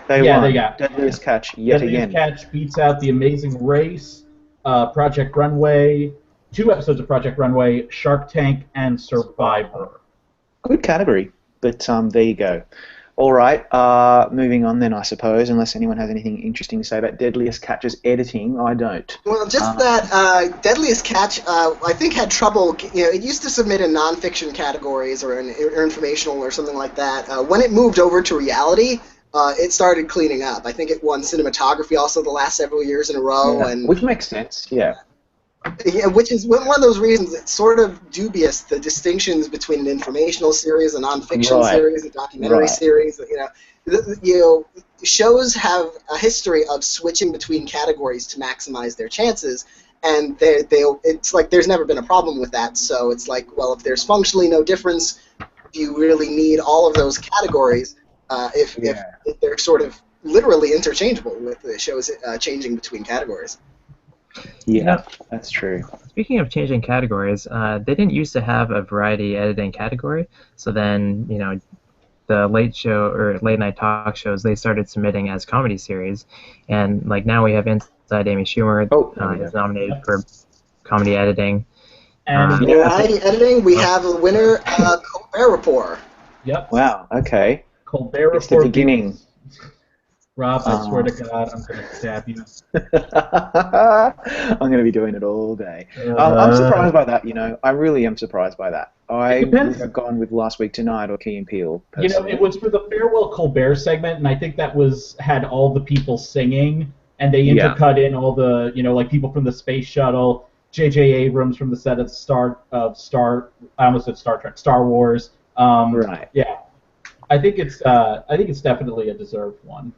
[SPEAKER 3] They won.
[SPEAKER 2] They got
[SPEAKER 3] Deadliest Catch yet again.
[SPEAKER 2] Deadliest Catch beats out The Amazing Race, Project Runway, 2 episodes of Project Runway, Shark Tank, and Survivor.
[SPEAKER 3] Good category, but there you go. All right, moving on then, I suppose, unless anyone has anything interesting to say about Deadliest Catch's editing. I don't.
[SPEAKER 1] Well, just that Deadliest Catch, I think, had trouble. It used to submit in nonfiction categories or informational or something like that. When it moved over to reality, it started cleaning up. I think it won cinematography also the last several years in a row,
[SPEAKER 3] which makes sense. Yeah.
[SPEAKER 1] Yeah, which is one of those reasons it's sort of dubious, the distinctions between an informational series, a nonfiction series, a documentary series. you know, shows have a history of switching between categories to maximize their chances, and it's like there's never been a problem with that. So it's like, well, if there's functionally no difference, do you really need all of those categories if they're sort of literally interchangeable with the shows changing between categories?
[SPEAKER 3] Yeah, that's true.
[SPEAKER 4] Speaking of changing categories, they didn't used to have a variety editing category. So then, the late show or late night talk shows, they started submitting as comedy series, and like now we have Inside Amy Schumer is nominated for comedy editing.
[SPEAKER 2] And
[SPEAKER 1] variety editing, we have a winner, Colbert Report.
[SPEAKER 2] Yep.
[SPEAKER 3] Wow. Okay.
[SPEAKER 2] Colbert Report.
[SPEAKER 3] It's the beginning.
[SPEAKER 2] Rob, I swear to God, I'm going to stab you.
[SPEAKER 3] I'm going to be doing it all day. I'm surprised by that, I really am surprised by that. I would have gone with Last Week Tonight or Key and Peele. Personally.
[SPEAKER 2] It was for the Farewell Colbert segment, and I think that had all the people singing, and they intercut in all the, like people from the space shuttle, J.J. Abrams from the set of I almost said Star Trek, Star Wars.
[SPEAKER 3] Right.
[SPEAKER 2] Yeah. I think it's definitely a deserved one.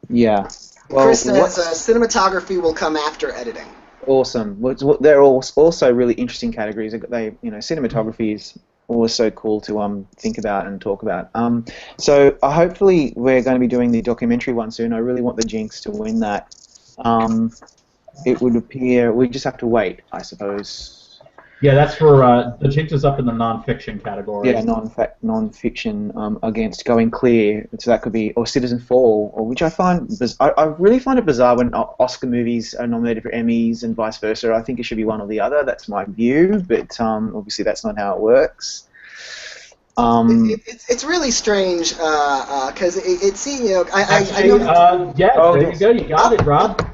[SPEAKER 3] Yeah. Well,
[SPEAKER 1] Chris says cinematography will come after editing.
[SPEAKER 3] Awesome. They're also really interesting categories. Cinematography is always so cool to think about and talk about. So hopefully we're going to be doing the documentary one soon. I really want the Jinx to win that. It would appear we just have to wait, I suppose.
[SPEAKER 2] Yeah, that's for the Jinx is up in the non-fiction category.
[SPEAKER 3] Yeah, non-fiction against Going Clear. So that could be or Citizen Fall, or which I find I really find it bizarre when Oscar movies are nominated for Emmys and vice versa. I think it should be one or the other. That's my view, but obviously that's not how it works.
[SPEAKER 1] It's really strange because it's I know.
[SPEAKER 2] There you go. You got it, Rob.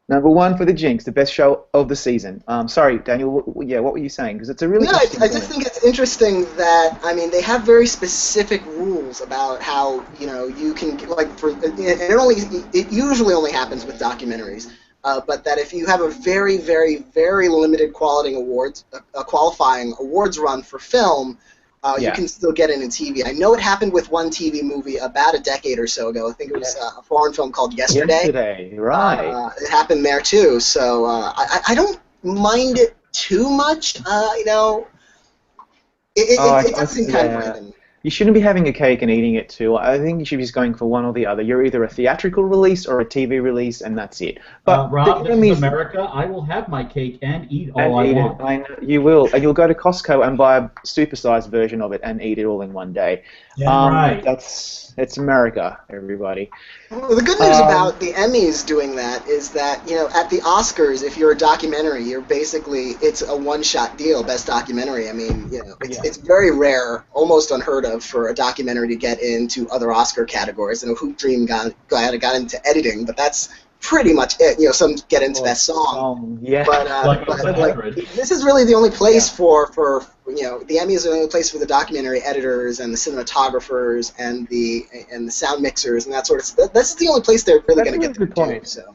[SPEAKER 3] Number one for the Jinx, the best show of the season. Sorry, Daniel. What were you saying? Because it's a really interesting
[SPEAKER 1] I just think it's interesting that they have very specific rules about how you can it usually only happens with documentaries, but that if you have a very very very limited qualifying awards run for film. You can still get in TV. I know it happened with one TV movie about a decade or so ago. I think it was a foreign film called Yesterday.
[SPEAKER 3] Yesterday, right.
[SPEAKER 1] It happened there too. So I don't mind it too much. It does seem kind of random.
[SPEAKER 3] You shouldn't be having a cake and eating it too. I think you should be just going for one or the other. You're either a theatrical release or a TV release, and that's it. But
[SPEAKER 2] Rob, this is America. I will have my cake and eat all I want.
[SPEAKER 3] I know you will, and you'll go to Costco and buy a supersized version of it and eat it all in one day.
[SPEAKER 2] Yeah, right.
[SPEAKER 3] It's America, everybody.
[SPEAKER 1] Well, the good news about the Emmys doing that is that at the Oscars, if you're a documentary, it's a one-shot deal, best documentary. It's very rare, almost unheard of, for a documentary to get into other Oscar categories. Hoop Dream got into editing, but that's pretty much it. Some get into Best Song.
[SPEAKER 3] Yeah.
[SPEAKER 1] But this is really the only place for the Emmy is the only place for the documentary editors and the cinematographers and the sound mixers and that sort of stuff. That's the only place they're really going to get their due. So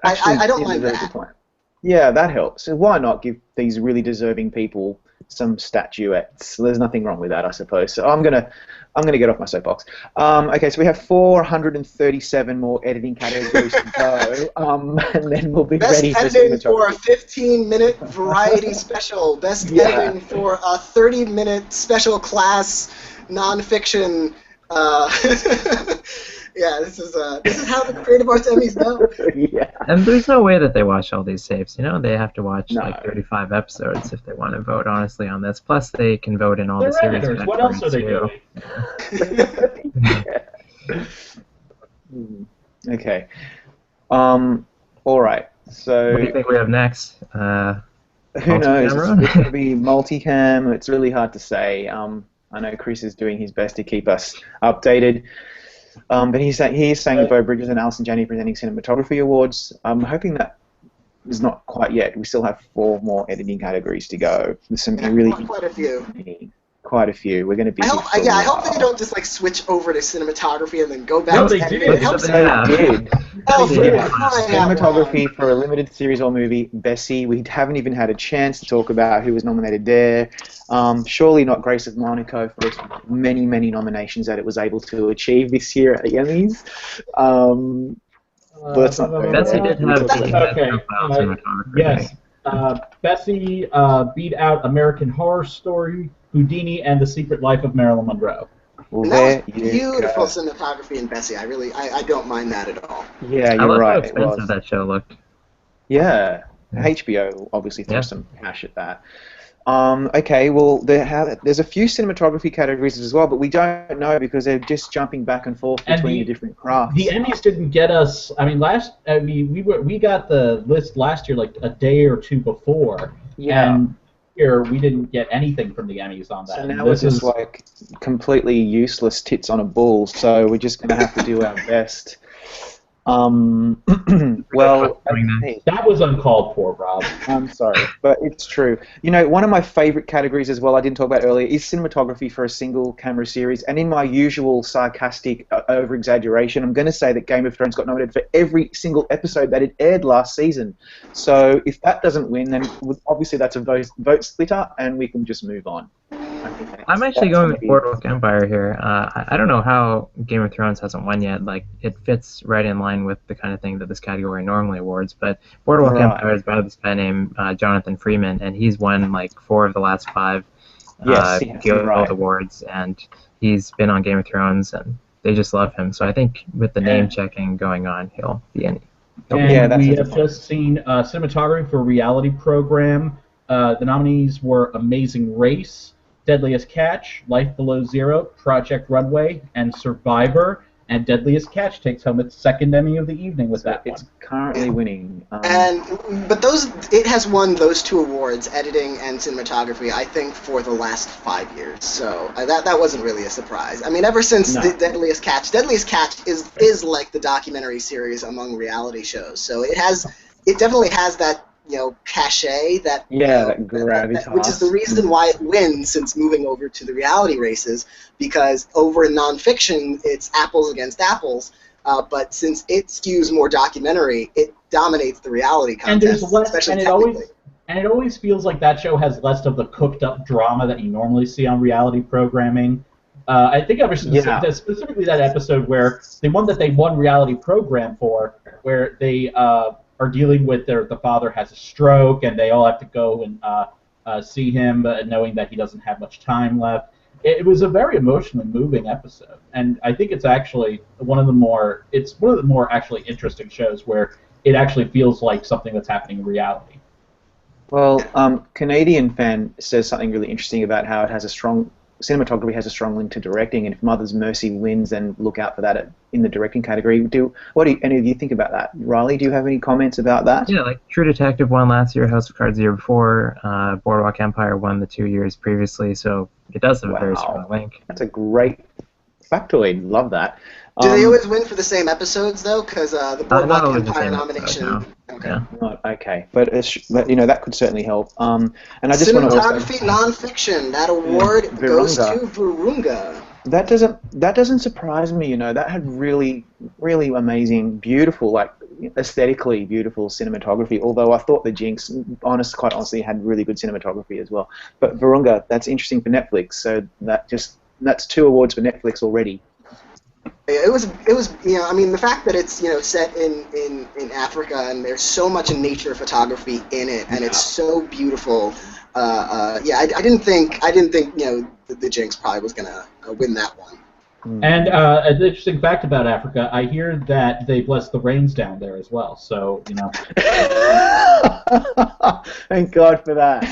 [SPEAKER 1] I don't mind that.
[SPEAKER 3] Yeah, that helps. So why not give these really deserving people some statuettes? There's nothing wrong with that, I suppose. So I'm gonna get off my soapbox. Okay, so we have 437 more editing categories to go, and then we'll be ready for
[SPEAKER 1] editing for a 15-minute variety special. Best editing for a 30-minute special class nonfiction. Yeah, this is how the Creative Arts Emmys go.
[SPEAKER 3] Yeah.
[SPEAKER 4] And there's no way that they watch all these tapes. They have to watch like 35 episodes if they want to vote honestly on this. Plus, they can vote in all the series categories.
[SPEAKER 2] What else are they
[SPEAKER 3] doing? Okay. All right. So.
[SPEAKER 4] What do you think we have next?
[SPEAKER 3] Who knows? It's going to be multicam. It's really hard to say. I know Chris is doing his best to keep us updated. But he's saying Bo Bridges and Alison Janney presenting cinematography awards. I'm hoping that is not quite yet. We still have 4 more editing categories to go. There's some really
[SPEAKER 1] quite a few.
[SPEAKER 3] quite a few. We're going to be
[SPEAKER 1] I
[SPEAKER 3] here
[SPEAKER 1] hope,
[SPEAKER 3] for a
[SPEAKER 1] yeah, I hope
[SPEAKER 3] while.
[SPEAKER 1] they don't just like switch over to cinematography and then go back
[SPEAKER 2] No,
[SPEAKER 1] to
[SPEAKER 2] they
[SPEAKER 1] editing.
[SPEAKER 2] did.
[SPEAKER 1] Help
[SPEAKER 3] They
[SPEAKER 4] Yeah.
[SPEAKER 3] did.
[SPEAKER 1] Oh,
[SPEAKER 3] They
[SPEAKER 1] for
[SPEAKER 3] did.
[SPEAKER 1] crying out loud.
[SPEAKER 3] Cinematography for a limited series or movie, Bessie. We haven't even had a chance to talk about who was nominated there. Surely not Grace of Monaco for its many, many nominations that it was able to achieve this year at the Emmys. Let's not go
[SPEAKER 4] Betsy
[SPEAKER 3] there.
[SPEAKER 4] did have
[SPEAKER 3] We'll talk
[SPEAKER 4] the
[SPEAKER 3] about
[SPEAKER 2] Okay.
[SPEAKER 4] profile cinematography.
[SPEAKER 2] Yes. Bessie beat out American Horror Story, Houdini, and The Secret Life of Marilyn Monroe.
[SPEAKER 3] Well,
[SPEAKER 1] And that
[SPEAKER 3] there
[SPEAKER 1] was
[SPEAKER 3] you
[SPEAKER 1] beautiful
[SPEAKER 3] go.
[SPEAKER 1] cinematography in Bessie. I don't mind that at all.
[SPEAKER 3] Yeah,
[SPEAKER 4] I
[SPEAKER 3] you're
[SPEAKER 4] love how
[SPEAKER 3] right. It
[SPEAKER 4] expensive
[SPEAKER 3] was.
[SPEAKER 4] that show looked.
[SPEAKER 3] Yeah,
[SPEAKER 4] Yeah.
[SPEAKER 3] HBO obviously throws
[SPEAKER 4] Yeah.
[SPEAKER 3] some cash at that. Okay, well, there's a few cinematography categories as well, but we don't know because they're just jumping back and forth
[SPEAKER 2] And
[SPEAKER 3] between the different crafts.
[SPEAKER 2] The Emmys didn't get us. I mean, we got the list last year like a day or two before,
[SPEAKER 3] Yeah.
[SPEAKER 2] and here we didn't get anything from the Emmys on that.
[SPEAKER 3] So
[SPEAKER 2] And
[SPEAKER 3] now we're
[SPEAKER 2] this
[SPEAKER 3] just
[SPEAKER 2] is
[SPEAKER 3] like completely useless tits on a bull, so we're just going to have to do our best. Well, hey,
[SPEAKER 2] that was uncalled for, Rob.
[SPEAKER 3] I'm sorry, but it's true. You know, one of my favorite categories as well, I didn't talk about earlier, is cinematography for a single camera series. And in my usual sarcastic over-exaggeration, I'm going to say that Game of Thrones got nominated for every single episode that it aired last season. So if that doesn't win, then obviously that's a vote splitter, and we can just move on.
[SPEAKER 4] I'm actually going with Boardwalk Empire here. I don't know how Game of Thrones hasn't won yet. Like, it fits right in line with the kind of thing that this category normally awards. But Boardwalk Empire is by this guy named Jonathan Freeman, and he's won like 4 of the last 5 Guild Awards, and he's been on Game of Thrones, and they just love him. So I think with the name checking going on, he'll be in.
[SPEAKER 2] And we have just seen cinematography for a reality program. The nominees were Amazing Race, Deadliest Catch, Life Below Zero, Project Runway, and Survivor. And Deadliest Catch takes home its second Emmy of the evening with that one.
[SPEAKER 3] It's currently winning.
[SPEAKER 1] But it has won those 2 awards, editing and cinematography, I think, for the last 5 years. So that wasn't really a surprise. I mean, ever since Deadliest Catch is like the documentary series among reality shows. So it definitely has that, cachet that
[SPEAKER 3] that gravitas,
[SPEAKER 1] which is the reason why it wins since moving over to the reality races, because over in nonfiction it's apples against apples, but since it skews more documentary, it dominates the reality contest, especially technically.
[SPEAKER 2] And it always feels like that show has less of the cooked-up drama that you normally see on reality programming. I think specifically that episode where the one that they won reality program for, where they are dealing with the father has a stroke, and they all have to go and see him, knowing that he doesn't have much time left. It was a very emotionally moving episode, and I think it's actually one of the more actually interesting shows where it actually feels like something that's happening in reality.
[SPEAKER 3] Well, Canadian Fan says something really interesting about how it has cinematography has a strong link to directing, and if Mother's Mercy wins, then look out for that in the directing category. What do any of you think about that? Riley, do you have any comments about that?
[SPEAKER 4] Yeah, like True Detective won last year, House of Cards the year before, Boardwalk Empire won the 2 years previously, so it does have a very strong link.
[SPEAKER 3] That's a great factoid. Love that.
[SPEAKER 1] Do they always win for the same episodes though? Because the Boardwalk Empire nomination.
[SPEAKER 3] Okay. Yeah. Not okay, but that could certainly help. And I just want to
[SPEAKER 1] cinematography nonfiction. That award goes to Virunga.
[SPEAKER 3] That doesn't surprise me. That had really, really amazing, beautiful, like aesthetically beautiful cinematography. Although I thought the Jinx, quite honestly, had really good cinematography as well. But Virunga, that's interesting for Netflix. So that's 2 awards for Netflix already.
[SPEAKER 1] It was I mean, the fact that it's set in Africa, and there's so much nature photography in it, and it's so beautiful. I didn't think the Jinx probably was gonna win that one.
[SPEAKER 2] And an interesting fact about Africa, I hear that they bless the rains down there as well. So
[SPEAKER 3] Thank God for that.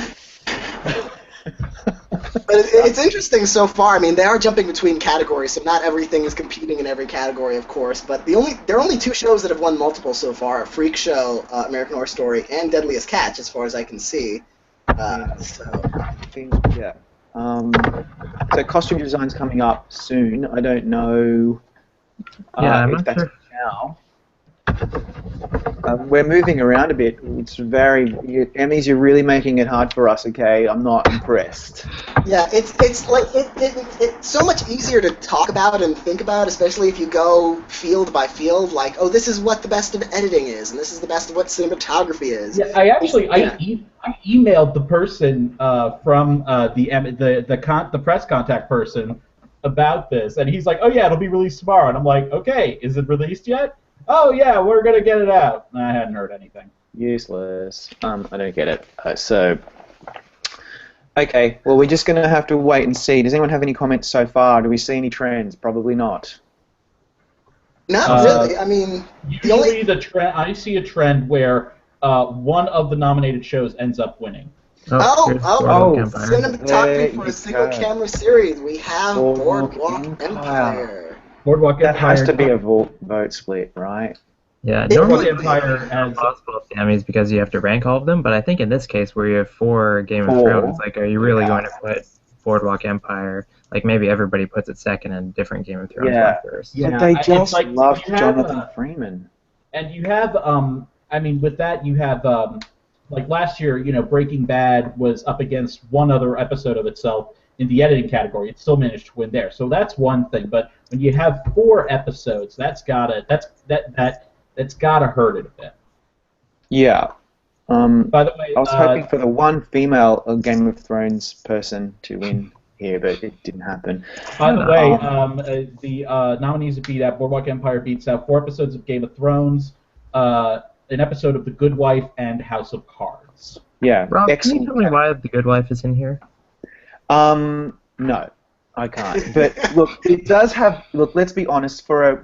[SPEAKER 1] But it's interesting so far. I mean, they are jumping between categories, so not everything is competing in every category, of course. But there are only 2 shows that have won multiple so far: Freak Show, American Horror Story, and Deadliest Catch, as far as I can see. So
[SPEAKER 3] costume design's coming up soon. I don't know.
[SPEAKER 4] I'm not sure.
[SPEAKER 3] Now. we're moving around a bit. It's Emmys, you're really making it hard for us, okay? I'm not impressed.
[SPEAKER 1] Yeah, it's like it's so much easier to talk about and think about, especially if you go field by field. Like, oh, this is what the best of editing is, and this is the best of what cinematography is.
[SPEAKER 2] Yeah, I emailed the person from the press contact person about this, and he's like, "Oh yeah, it'll be released tomorrow." And I'm like, "Okay, is it released yet?" "Oh yeah, we're gonna get it out." And I hadn't heard anything.
[SPEAKER 3] Useless. I don't get it. Okay, well, we're just going to have to wait and see. Does anyone have any comments so far? Do we see any trends? Probably not.
[SPEAKER 1] Not really. I mean,
[SPEAKER 2] usually I see a trend where one of the nominated shows ends up winning.
[SPEAKER 1] Cinematography for a single camera series. We have Boardwalk Empire.
[SPEAKER 2] Boardwalk Empire.
[SPEAKER 3] That has to be a vote split, right?
[SPEAKER 4] Yeah, normally Empire is possible at the Emmys because you have to rank all of them, but I think in this case where you have 4 Game of Thrones, like, are you really going to put Boardwalk Empire? Like, maybe everybody puts it second and different Game of Thrones one first.
[SPEAKER 3] Yeah, but they just love Jonathan Freeman.
[SPEAKER 2] And you have, I mean, with that you have, like last year, Breaking Bad was up against one other episode of itself in the editing category. It still managed to win there, so that's one thing. But when you have 4 episodes, that's gotta hurt it a bit.
[SPEAKER 3] Yeah.
[SPEAKER 2] By the way,
[SPEAKER 3] I was hoping for the one female Game of Thrones person to win here, but it didn't happen.
[SPEAKER 2] By the way, the nominees that beat out Boardwalk Empire beats out 4 episodes of Game of Thrones, an episode of The Good Wife, and House of Cards.
[SPEAKER 3] Yeah.
[SPEAKER 4] Rob, can you tell me why The Good Wife is in here?
[SPEAKER 3] No, I can't. But look, it does have. Look, let's be honest. For a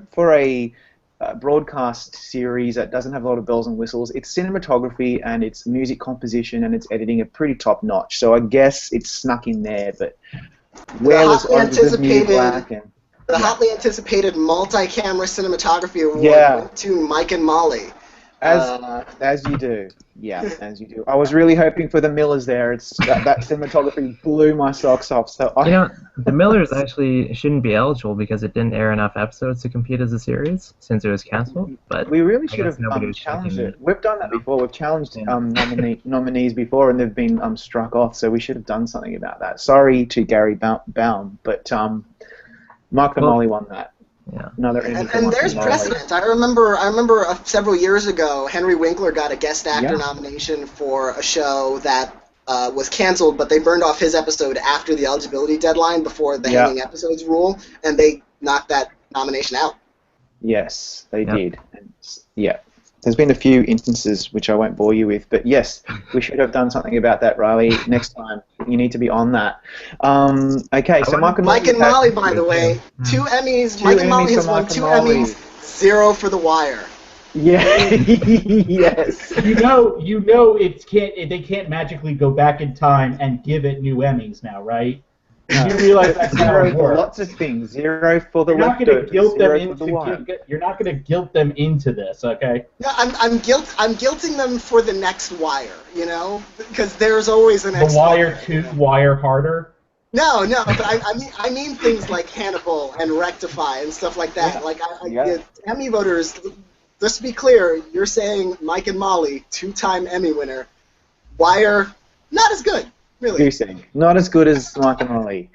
[SPEAKER 3] broadcast series that doesn't have a lot of bells and whistles, its cinematography and its music composition and its editing are pretty top notch. So I guess it's snuck in there. But where was New Black and
[SPEAKER 1] the hotly anticipated multi-camera cinematography award went to Mike and Molly.
[SPEAKER 3] As you do. Yeah, as you do. I was really hoping for the Millers there. That cinematography blew my socks off. So
[SPEAKER 4] the Millers actually shouldn't be eligible because it didn't air enough episodes to compete as a series since it was canceled. But
[SPEAKER 3] we really should have challenged it. We've done that before. We've challenged nominees before, and they've been struck off. So we should have done something about that. Sorry to Gary Baum, but Mark and Molly won that.
[SPEAKER 4] Yeah.
[SPEAKER 1] And there's precedent. I remember several years ago, Henry Winkler got a guest actor nomination for a show that was canceled, but they burned off his episode after the eligibility deadline before the hanging episodes rule, and they knocked that nomination out.
[SPEAKER 3] Yes, they did. And, there's been a few instances which I won't bore you with, but yes, we should have done something about that, Riley. Next time, you need to be on that. Okay, so Mike
[SPEAKER 1] and Molly, by the way, 2 Emmys. Mike and Molly has won 2 Emmys, 0 for The Wire.
[SPEAKER 3] Yeah. Yes.
[SPEAKER 2] They can't magically go back in time and give it new Emmys now, right? You realize that's how it works.
[SPEAKER 3] Lots of things. 0 for the
[SPEAKER 2] You're not going to guilt them
[SPEAKER 3] into
[SPEAKER 2] into this, okay?
[SPEAKER 1] No, I'm guilting them for the next Wire, because there's always an next
[SPEAKER 2] The Wire 2, Wire Harder.
[SPEAKER 1] No, but I mean things like Hannibal and Rectify and stuff like that. Emmy voters. Just to be clear, you're saying Mike and Molly, 2-time Emmy winner. Wire, not as good. Really?
[SPEAKER 3] You're saying not as good as Mike and Molly,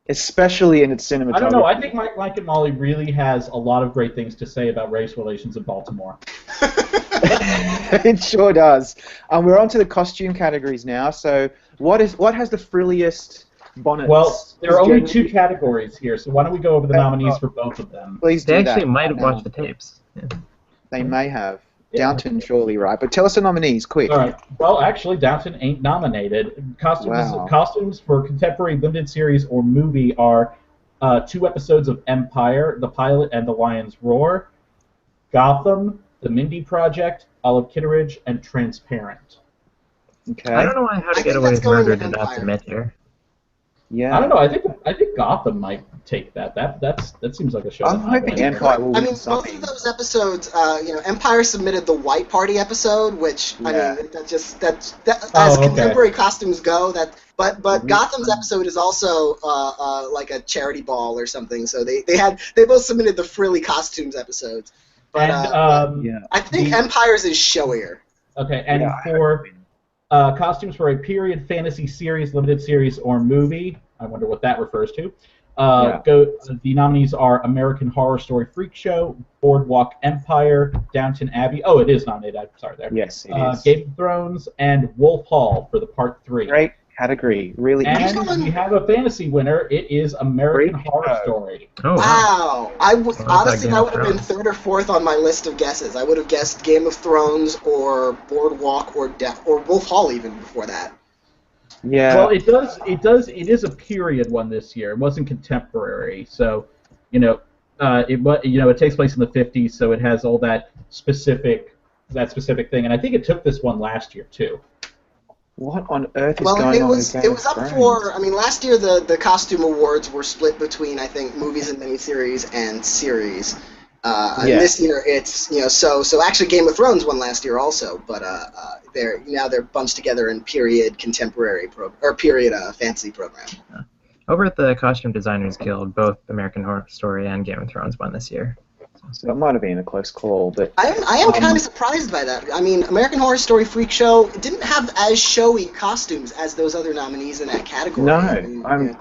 [SPEAKER 3] especially in its cinematography.
[SPEAKER 2] I don't know. I think Mike and Molly really has a lot of great things to say about race relations in Baltimore.
[SPEAKER 3] It sure does. We're on to the costume categories now. So what has the frilliest bonnets?
[SPEAKER 2] Well, there are only 2 categories here, so why don't we go over the nominees for both of them?
[SPEAKER 3] Please do
[SPEAKER 4] They
[SPEAKER 3] that.
[SPEAKER 4] actually might have watched the tapes. Yeah.
[SPEAKER 3] They may have. Downton, surely, right? But tell us the nominees, quick.
[SPEAKER 2] All right. Well, actually, Downton ain't nominated. Costumes for contemporary limited series or movie are 2 episodes of Empire, The Pilot and the Lion's Roar, Gotham, The Mindy Project, Olive Kitteridge, and Transparent.
[SPEAKER 3] Okay.
[SPEAKER 4] I don't know how to get away with murder did not submit here.
[SPEAKER 3] Yeah.
[SPEAKER 2] I don't know. I think Gotham might take that. That seems like a show.
[SPEAKER 3] I'm hoping Empire will win
[SPEAKER 1] most
[SPEAKER 3] something.
[SPEAKER 1] of those episodes, Empire submitted the White Party episode, which contemporary costumes go. But Gotham's episode is also like a charity ball or something. So they both submitted the frilly costumes episodes. But
[SPEAKER 2] And
[SPEAKER 1] I think Empires is showier.
[SPEAKER 2] Okay, and for costumes for a period fantasy series, limited series, or movie, I wonder what that refers to. The nominees are American Horror Story Freak Show, Boardwalk Empire, Downton Abbey. Oh, it is nominated. I'm sorry there.
[SPEAKER 3] Yes, it is.
[SPEAKER 2] Game of Thrones and Wolf Hall for the part 3.
[SPEAKER 3] Great category, really.
[SPEAKER 2] And we have a fantasy winner. It is American Horror Story.
[SPEAKER 4] Oh,
[SPEAKER 1] wow! Honestly, that would have been
[SPEAKER 4] Thrones.
[SPEAKER 1] 3rd or 4th on my list of guesses. I would have guessed Game of Thrones or Boardwalk or Wolf Hall even before that.
[SPEAKER 3] Yeah.
[SPEAKER 2] Well, it is a period one this year. It wasn't contemporary, so it takes place in the 50s, so it has all that specific thing, and I think it took this one last year too.
[SPEAKER 3] What on earth is going on?
[SPEAKER 1] It was up for. I mean, last year the costume awards were split between, I think, movies and miniseries and series. And this year it's so actually Game of Thrones won last year also, but they're bunched together in period contemporary period fantasy program.
[SPEAKER 4] Over at the Costume Designers Guild, both American Horror Story and Game of Thrones won this year.
[SPEAKER 3] So it might have been a close call, but
[SPEAKER 1] I am kind of surprised by that. I mean, American Horror Story Freak Show didn't have as showy costumes as those other nominees in that category.
[SPEAKER 3] No,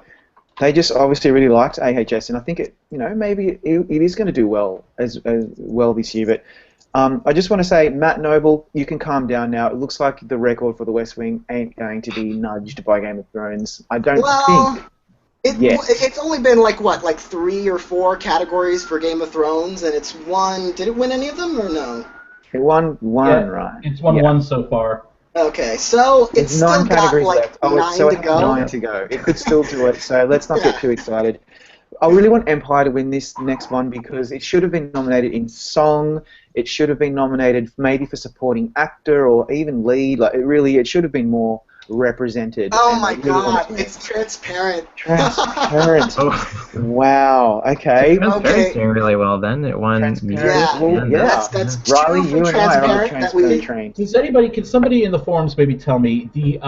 [SPEAKER 3] they just obviously really liked AHS, and I think maybe it is going to do well as well this year. But I just want to say, Matt Noble, you can calm down now. It looks like the record for The West Wing ain't going to be nudged by Game of Thrones. I don't think.
[SPEAKER 1] It's only been like 3 or 4 categories for Game of Thrones, and it's won. Did it win any of them or no?
[SPEAKER 3] It won one, right?
[SPEAKER 2] It's won one so far.
[SPEAKER 1] Okay, so it's still
[SPEAKER 3] 9 categories
[SPEAKER 1] got
[SPEAKER 3] left.
[SPEAKER 1] 9
[SPEAKER 3] so
[SPEAKER 1] to go.
[SPEAKER 3] 9 to go. It could still do it. So let's not get too excited. I really want Empire to win this next one because it should have been nominated in song. It should have been nominated maybe for supporting actor or even lead. It should have been more represented.
[SPEAKER 1] Oh my God! It's transparent.
[SPEAKER 3] Transparent. Wow. Okay.
[SPEAKER 4] Transparent's doing really well then. It won.
[SPEAKER 1] That's
[SPEAKER 3] Riley, you and I are on the transparent train.
[SPEAKER 2] Can somebody in the forums maybe tell me the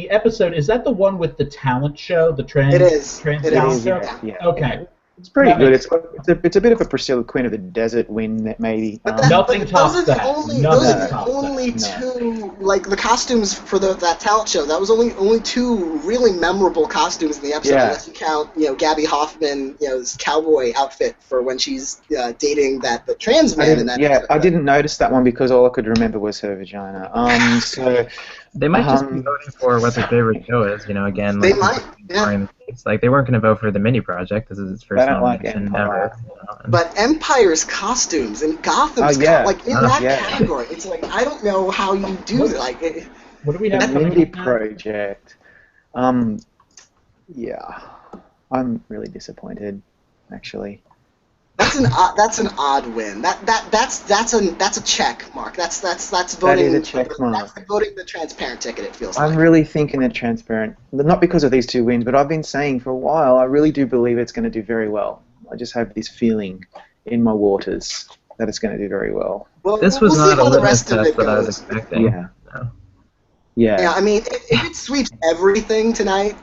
[SPEAKER 2] episode, is that the one with the talent show, the trans talent show?
[SPEAKER 3] Yeah.
[SPEAKER 2] Okay.
[SPEAKER 3] It's pretty good. It's a bit of a Priscilla Queen of the Desert win, maybe.
[SPEAKER 2] Nothing tops that.
[SPEAKER 1] Those are the only two, like the costumes for that talent show. That was only 2 really memorable costumes in the episode. Unless you count, Gabby Hoffman's cowboy outfit for when she's dating the trans man in that.
[SPEAKER 3] Yeah,
[SPEAKER 1] episode.
[SPEAKER 3] I didn't notice that one because all I could remember was her vagina. So.
[SPEAKER 4] They might just be voting for what their favorite show is, again.
[SPEAKER 1] They might, yeah.
[SPEAKER 4] Like, they weren't going to vote for the mini project. This is its first nomination ever.
[SPEAKER 1] But Empire's costumes and Gotham's in that category, it's like, I don't know how you do it. Like,
[SPEAKER 2] what do we have?
[SPEAKER 3] Indie project. Yeah, I'm really disappointed, actually.
[SPEAKER 1] That's an odd win. That's a check mark. That's voting.
[SPEAKER 3] That is a check mark.
[SPEAKER 1] That's voting the transparent ticket. It feels
[SPEAKER 3] I'm really thinking that transparent, not because of these 2 wins, but I've been saying for a while. I really do believe it's going to do very well. I just have this feeling in my waters that it's going to do very well.
[SPEAKER 1] Well,
[SPEAKER 4] this was
[SPEAKER 1] we'll
[SPEAKER 4] not a litmus
[SPEAKER 1] test
[SPEAKER 4] that I was expecting.
[SPEAKER 3] Yeah. Yeah,
[SPEAKER 1] I mean, if it sweeps everything tonight,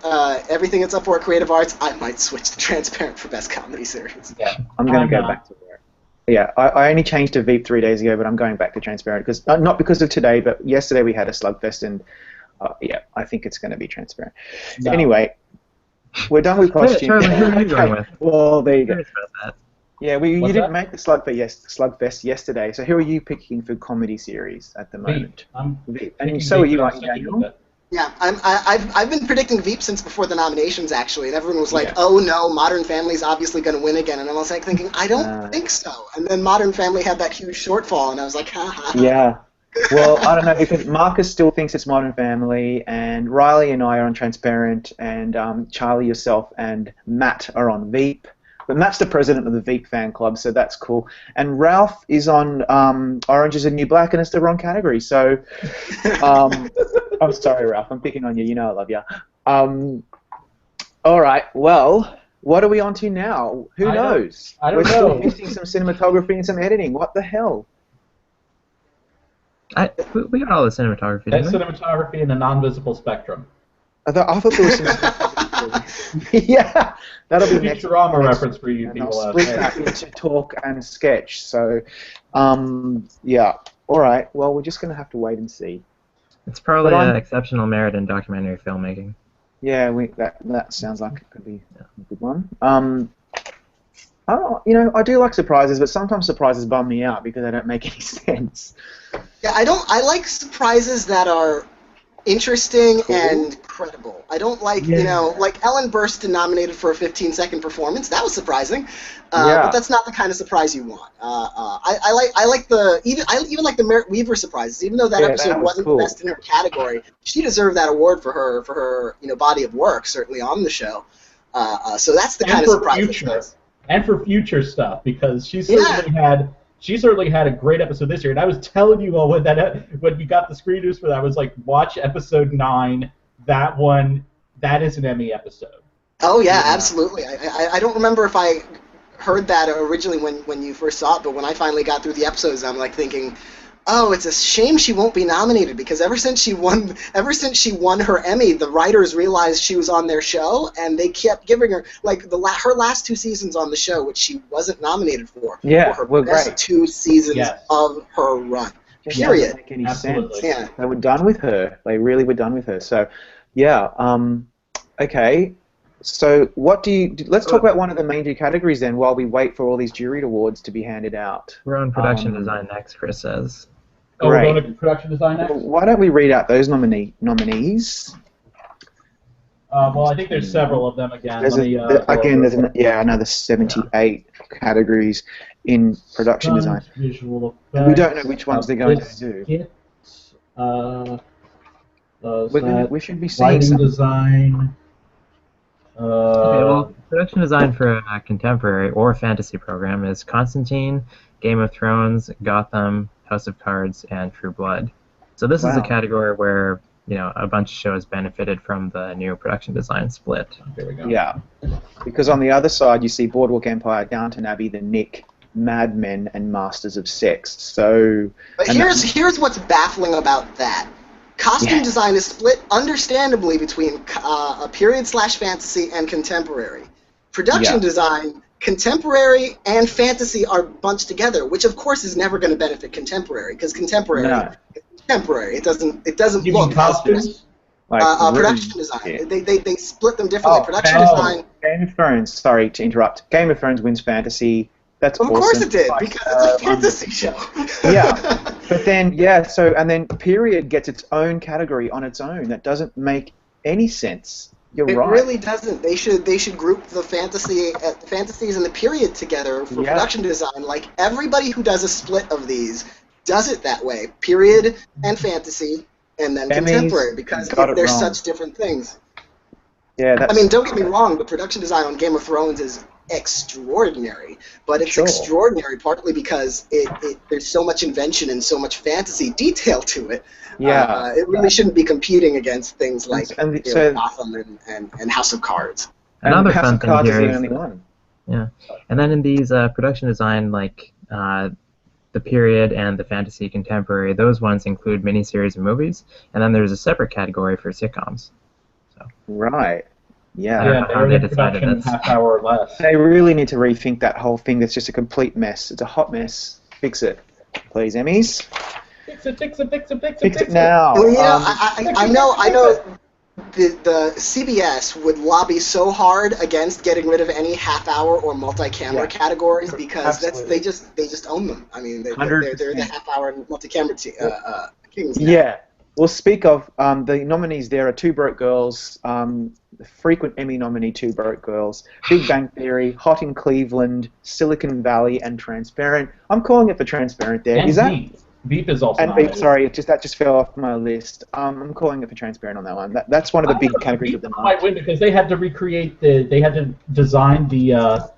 [SPEAKER 1] everything that's up for Creative Arts, I might switch to Transparent for Best Comedy Series.
[SPEAKER 2] Yeah,
[SPEAKER 3] I'm going to go back to there. Yeah, I only changed to Veep 3 days ago, but I'm going back to Transparent because not because of today, but yesterday we had a slugfest, and I think it's going to be Transparent. No. Anyway, we're done with costumes.
[SPEAKER 4] Charlie, who are you going with?
[SPEAKER 3] Well, there you go.
[SPEAKER 4] That.
[SPEAKER 3] Yeah, you didn't make the slugfest yesterday, so who are you picking for comedy series at the moment?
[SPEAKER 2] Veep.
[SPEAKER 3] And so are you, aren't you, Daniel?
[SPEAKER 1] Yeah, I've been predicting Veep since before the nominations, actually, and everyone was like, oh no, Modern Family's obviously going to win again, and I was like thinking, I don't think so. And then Modern Family had that huge shortfall, and I was like, ha ha.
[SPEAKER 3] Yeah. Well, I don't know, because Marcus still thinks it's Modern Family, and Riley and I are on Transparent, and Charlie, yourself, and Matt are on Veep. But Matt's the president of the Veep fan club, so that's cool. And Ralph is on Orange is the New Black, and it's the wrong category. So, I'm sorry, Ralph. I'm picking on you. You know I love you. All right. Well, what are we on to now? Who knows?
[SPEAKER 2] I don't
[SPEAKER 3] We're
[SPEAKER 2] know.
[SPEAKER 3] still missing some cinematography and some editing. What the hell?
[SPEAKER 4] We got all the cinematography.
[SPEAKER 2] That's cinematography in a non-visible spectrum.
[SPEAKER 3] I thought there was some. Yeah, that'll be next.
[SPEAKER 2] Futurama reference for you
[SPEAKER 3] And
[SPEAKER 2] people
[SPEAKER 3] I'll
[SPEAKER 2] out
[SPEAKER 3] split
[SPEAKER 2] there.
[SPEAKER 3] that into talk and sketch. So, yeah. All right. Well, we're just going to have to wait and see.
[SPEAKER 4] It's probably
[SPEAKER 3] But I'm-
[SPEAKER 4] exceptional merit in documentary filmmaking.
[SPEAKER 3] Yeah, that sounds like it could be a good one. I do like surprises, but sometimes surprises bum me out because they don't make any sense.
[SPEAKER 1] Yeah, I like surprises that are interesting and credible. I don't like, like Ellen Burstyn nominated for a 15-second performance. That was surprising, but that's not the kind of surprise you want. I like the even like the Merritt Weaver surprises. Even though that episode
[SPEAKER 3] that was
[SPEAKER 1] wasn't
[SPEAKER 3] cool.
[SPEAKER 1] the best in her category, she deserved that award for her body of work, certainly on the show. So that's the kind of surprise.
[SPEAKER 2] Future. And for future stuff, because she certainly had a great episode this year. And I was telling you all when you got the screeners for that, I was like, watch episode 9. That one, that is an Emmy episode.
[SPEAKER 1] Oh yeah, absolutely. I don't remember if I heard that originally when you first saw it, but when I finally got through the episodes, I'm like thinking, oh, it's a shame she won't be nominated, because ever since she won her Emmy, the writers realized she was on their show, and they kept giving her like her last 2 seasons on the show, which she wasn't nominated for. Were her best
[SPEAKER 3] great.
[SPEAKER 1] 2 seasons of her run. Period.
[SPEAKER 3] Doesn't make any
[SPEAKER 2] Absolutely.
[SPEAKER 3] sense.
[SPEAKER 1] Yeah.
[SPEAKER 3] They were done with her. They really were done with her. So, yeah. Okay. So, let's talk about one of the major categories then, while we wait for all these juried awards to be handed out.
[SPEAKER 4] We're on production design next, Chris says.
[SPEAKER 2] Oh, we're
[SPEAKER 3] Great.
[SPEAKER 2] going to production design next?
[SPEAKER 3] Well, why don't we read out those nominees?
[SPEAKER 2] Well, I think there's several of them again.
[SPEAKER 3] There's another 78 categories in production design.
[SPEAKER 2] Visual
[SPEAKER 3] And we don't know which ones they're going to do. We should be seeing
[SPEAKER 2] lighting
[SPEAKER 3] some.
[SPEAKER 2] design.
[SPEAKER 4] Okay, well, production design for a contemporary or fantasy program is Constantine, Game of Thrones, Gotham, House of Cards, and True Blood. So this is a category where a bunch of shows benefited from the new production design split.
[SPEAKER 2] There we go.
[SPEAKER 3] Yeah, because on the other side you see Boardwalk Empire, Downton Abbey, The Nick, Mad Men, and Masters of Sex. So,
[SPEAKER 1] but here's what's baffling about that. Costume design is split, understandably, between a period/fantasy and contemporary. Production design, contemporary and fantasy are bunched together, which of course is never going to benefit contemporary, because contemporary is contemporary. It doesn't
[SPEAKER 2] You
[SPEAKER 1] look
[SPEAKER 2] mean costumes?
[SPEAKER 1] production design. They split them differently. Production design.
[SPEAKER 3] Game of Thrones. Sorry to interrupt. Game of Thrones wins fantasy. That's
[SPEAKER 1] of
[SPEAKER 3] awesome.
[SPEAKER 1] course it did, because it's a fantasy show.
[SPEAKER 3] Yeah, but then and then period gets its own category on its own. That doesn't make any sense. You're right.
[SPEAKER 1] It really doesn't. They should group the fantasies and the period together for production design. Like everybody who does a split of these does it that way. Period and fantasy, and then contemporary, because they're such different things.
[SPEAKER 3] Yeah,
[SPEAKER 1] I mean, don't get me wrong. The production design on Game of Thrones is extraordinary, but it's extraordinary partly because there's so much invention and so much fantasy detail to it.
[SPEAKER 3] Yeah,
[SPEAKER 1] it really shouldn't be competing against things like
[SPEAKER 3] so
[SPEAKER 1] Gotham and House of Cards.
[SPEAKER 4] Another
[SPEAKER 3] House
[SPEAKER 4] fun
[SPEAKER 3] of
[SPEAKER 4] thing
[SPEAKER 3] Cards
[SPEAKER 4] here
[SPEAKER 3] is the
[SPEAKER 4] is
[SPEAKER 3] only one.
[SPEAKER 4] Yeah, and then in these production design, like the period and the fantasy contemporary, those ones include miniseries and movies, and then there's a separate category for sitcoms. So.
[SPEAKER 3] Right. Yeah.
[SPEAKER 2] Yeah,
[SPEAKER 4] how they
[SPEAKER 2] they're in
[SPEAKER 4] decided
[SPEAKER 2] production
[SPEAKER 4] this.
[SPEAKER 2] half hour or less.
[SPEAKER 3] They really need to rethink that whole thing. That's just a complete mess. It's a hot mess. Fix it, please, Emmys.
[SPEAKER 2] Fix it
[SPEAKER 3] Fix it now.
[SPEAKER 1] Well, I know. The CBS would lobby so hard against getting rid of any half-hour or multi-camera categories because they just own them. I mean, they're the half-hour and multi-camera kings.
[SPEAKER 3] Yeah. Well, speak of the nominees, there are Two Broke Girls, the frequent Emmy nominee Two Broke Girls, Big Bang Theory, Hot in Cleveland, Silicon Valley, and Transparent. I'm calling it for Transparent there.
[SPEAKER 2] And
[SPEAKER 3] Is that?
[SPEAKER 2] Veep is also
[SPEAKER 3] And Veep, sorry, that just fell off my list. I'm calling it for Transparent on that one. That's one of the big categories of the night.
[SPEAKER 2] Might win because they had to recreate they had to design the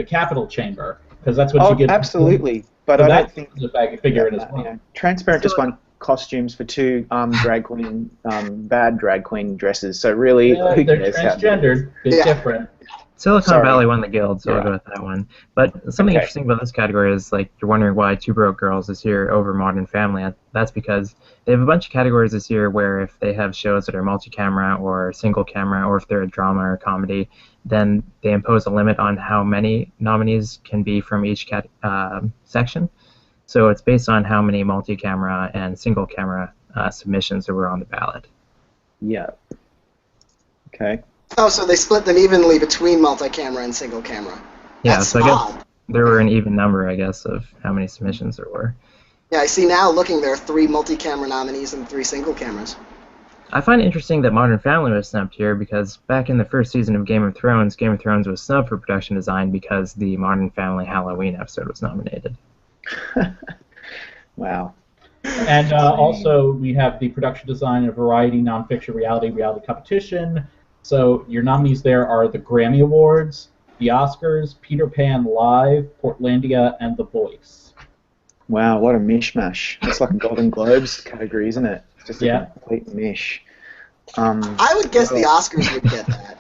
[SPEAKER 2] Capitol chamber because that's what you get.
[SPEAKER 3] Absolutely. But
[SPEAKER 2] so
[SPEAKER 3] I don't think
[SPEAKER 2] the bag figure in as well.
[SPEAKER 3] Transparent just won costumes for two drag queen, bad drag queen dresses. So really,
[SPEAKER 2] Yeah,
[SPEAKER 3] who
[SPEAKER 2] they're
[SPEAKER 3] cares how-
[SPEAKER 2] transgendered. It's different.
[SPEAKER 4] Silicon
[SPEAKER 3] Sorry.
[SPEAKER 4] Valley won the Guild, so
[SPEAKER 3] You're
[SPEAKER 4] I'll go with that one. But something
[SPEAKER 3] Okay.
[SPEAKER 4] interesting about this category is, like, you're wondering why Two Broke Girls is here over Modern Family. That's because they have a bunch of categories this year where if they have shows that are multi-camera or single camera, or if they're a drama or comedy, then they impose a limit on how many nominees can be from each section. So it's based on how many multi-camera and single camera submissions that were on the ballot.
[SPEAKER 3] Yeah. Okay.
[SPEAKER 1] Oh, so they split them evenly between multi-camera and single camera.
[SPEAKER 4] Yeah,
[SPEAKER 1] That's
[SPEAKER 4] so I guess
[SPEAKER 1] odd.
[SPEAKER 4] there were an even number, I guess, of how many submissions there were.
[SPEAKER 1] Yeah, I see now, looking, there are 3 multi-camera nominees and 3 single cameras.
[SPEAKER 4] I find it interesting that Modern Family was snubbed here because back in the first season of Game of Thrones was snubbed for production design because the Modern Family Halloween episode was nominated.
[SPEAKER 3] Wow.
[SPEAKER 2] And also, we have the production design of variety, nonfiction, reality competition. So your nominees there are the Grammy Awards, the Oscars, Peter Pan Live, Portlandia, and The Voice.
[SPEAKER 3] Wow, what a mishmash. It's like a Golden Globes category, isn't it? It's just a
[SPEAKER 2] Yeah.
[SPEAKER 3] complete mish.
[SPEAKER 1] I would guess the Oscars would get that.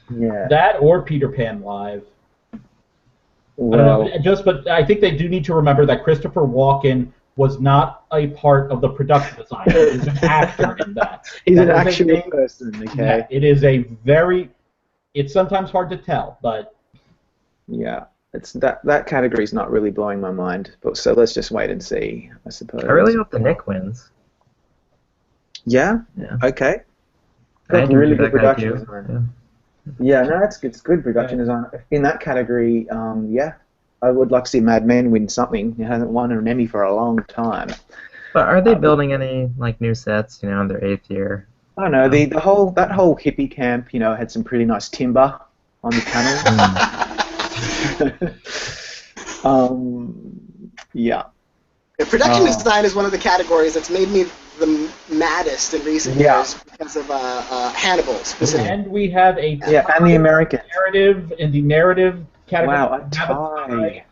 [SPEAKER 3] Yeah.
[SPEAKER 2] That or Peter Pan Live.
[SPEAKER 3] Well,
[SPEAKER 2] I don't know, but I think they do need to remember that Christopher Walken was not a part of the production design. He was an actor in that.
[SPEAKER 3] he's
[SPEAKER 2] That
[SPEAKER 3] an
[SPEAKER 2] is a
[SPEAKER 3] actual
[SPEAKER 2] thing-
[SPEAKER 3] person, okay?
[SPEAKER 2] Yeah, it is a very. It's sometimes hard to tell, but
[SPEAKER 3] Yeah. It's that category's not really blowing my mind. But so let's just wait and see, I suppose.
[SPEAKER 4] I really hope the Nick wins.
[SPEAKER 3] Yeah?
[SPEAKER 4] Yeah.
[SPEAKER 3] Okay.
[SPEAKER 4] I
[SPEAKER 3] Got really
[SPEAKER 4] interviewed
[SPEAKER 3] good
[SPEAKER 4] that guy
[SPEAKER 3] production
[SPEAKER 4] too.
[SPEAKER 3] design. Yeah, no, it's good production design. In that category, yeah, I would like to see Mad Men win something. He hasn't won an Emmy for a long time.
[SPEAKER 4] But are they building any new sets? In their 8th year.
[SPEAKER 3] I don't know, that whole hippie camp, had some pretty nice timber on the panel. Yeah.
[SPEAKER 1] Yeah, production design is one of the categories that's made me the maddest in recent years because of Hannibal specifically.
[SPEAKER 2] and we have a
[SPEAKER 3] and the American
[SPEAKER 2] narrative in the narrative category.
[SPEAKER 3] Wow, a tie.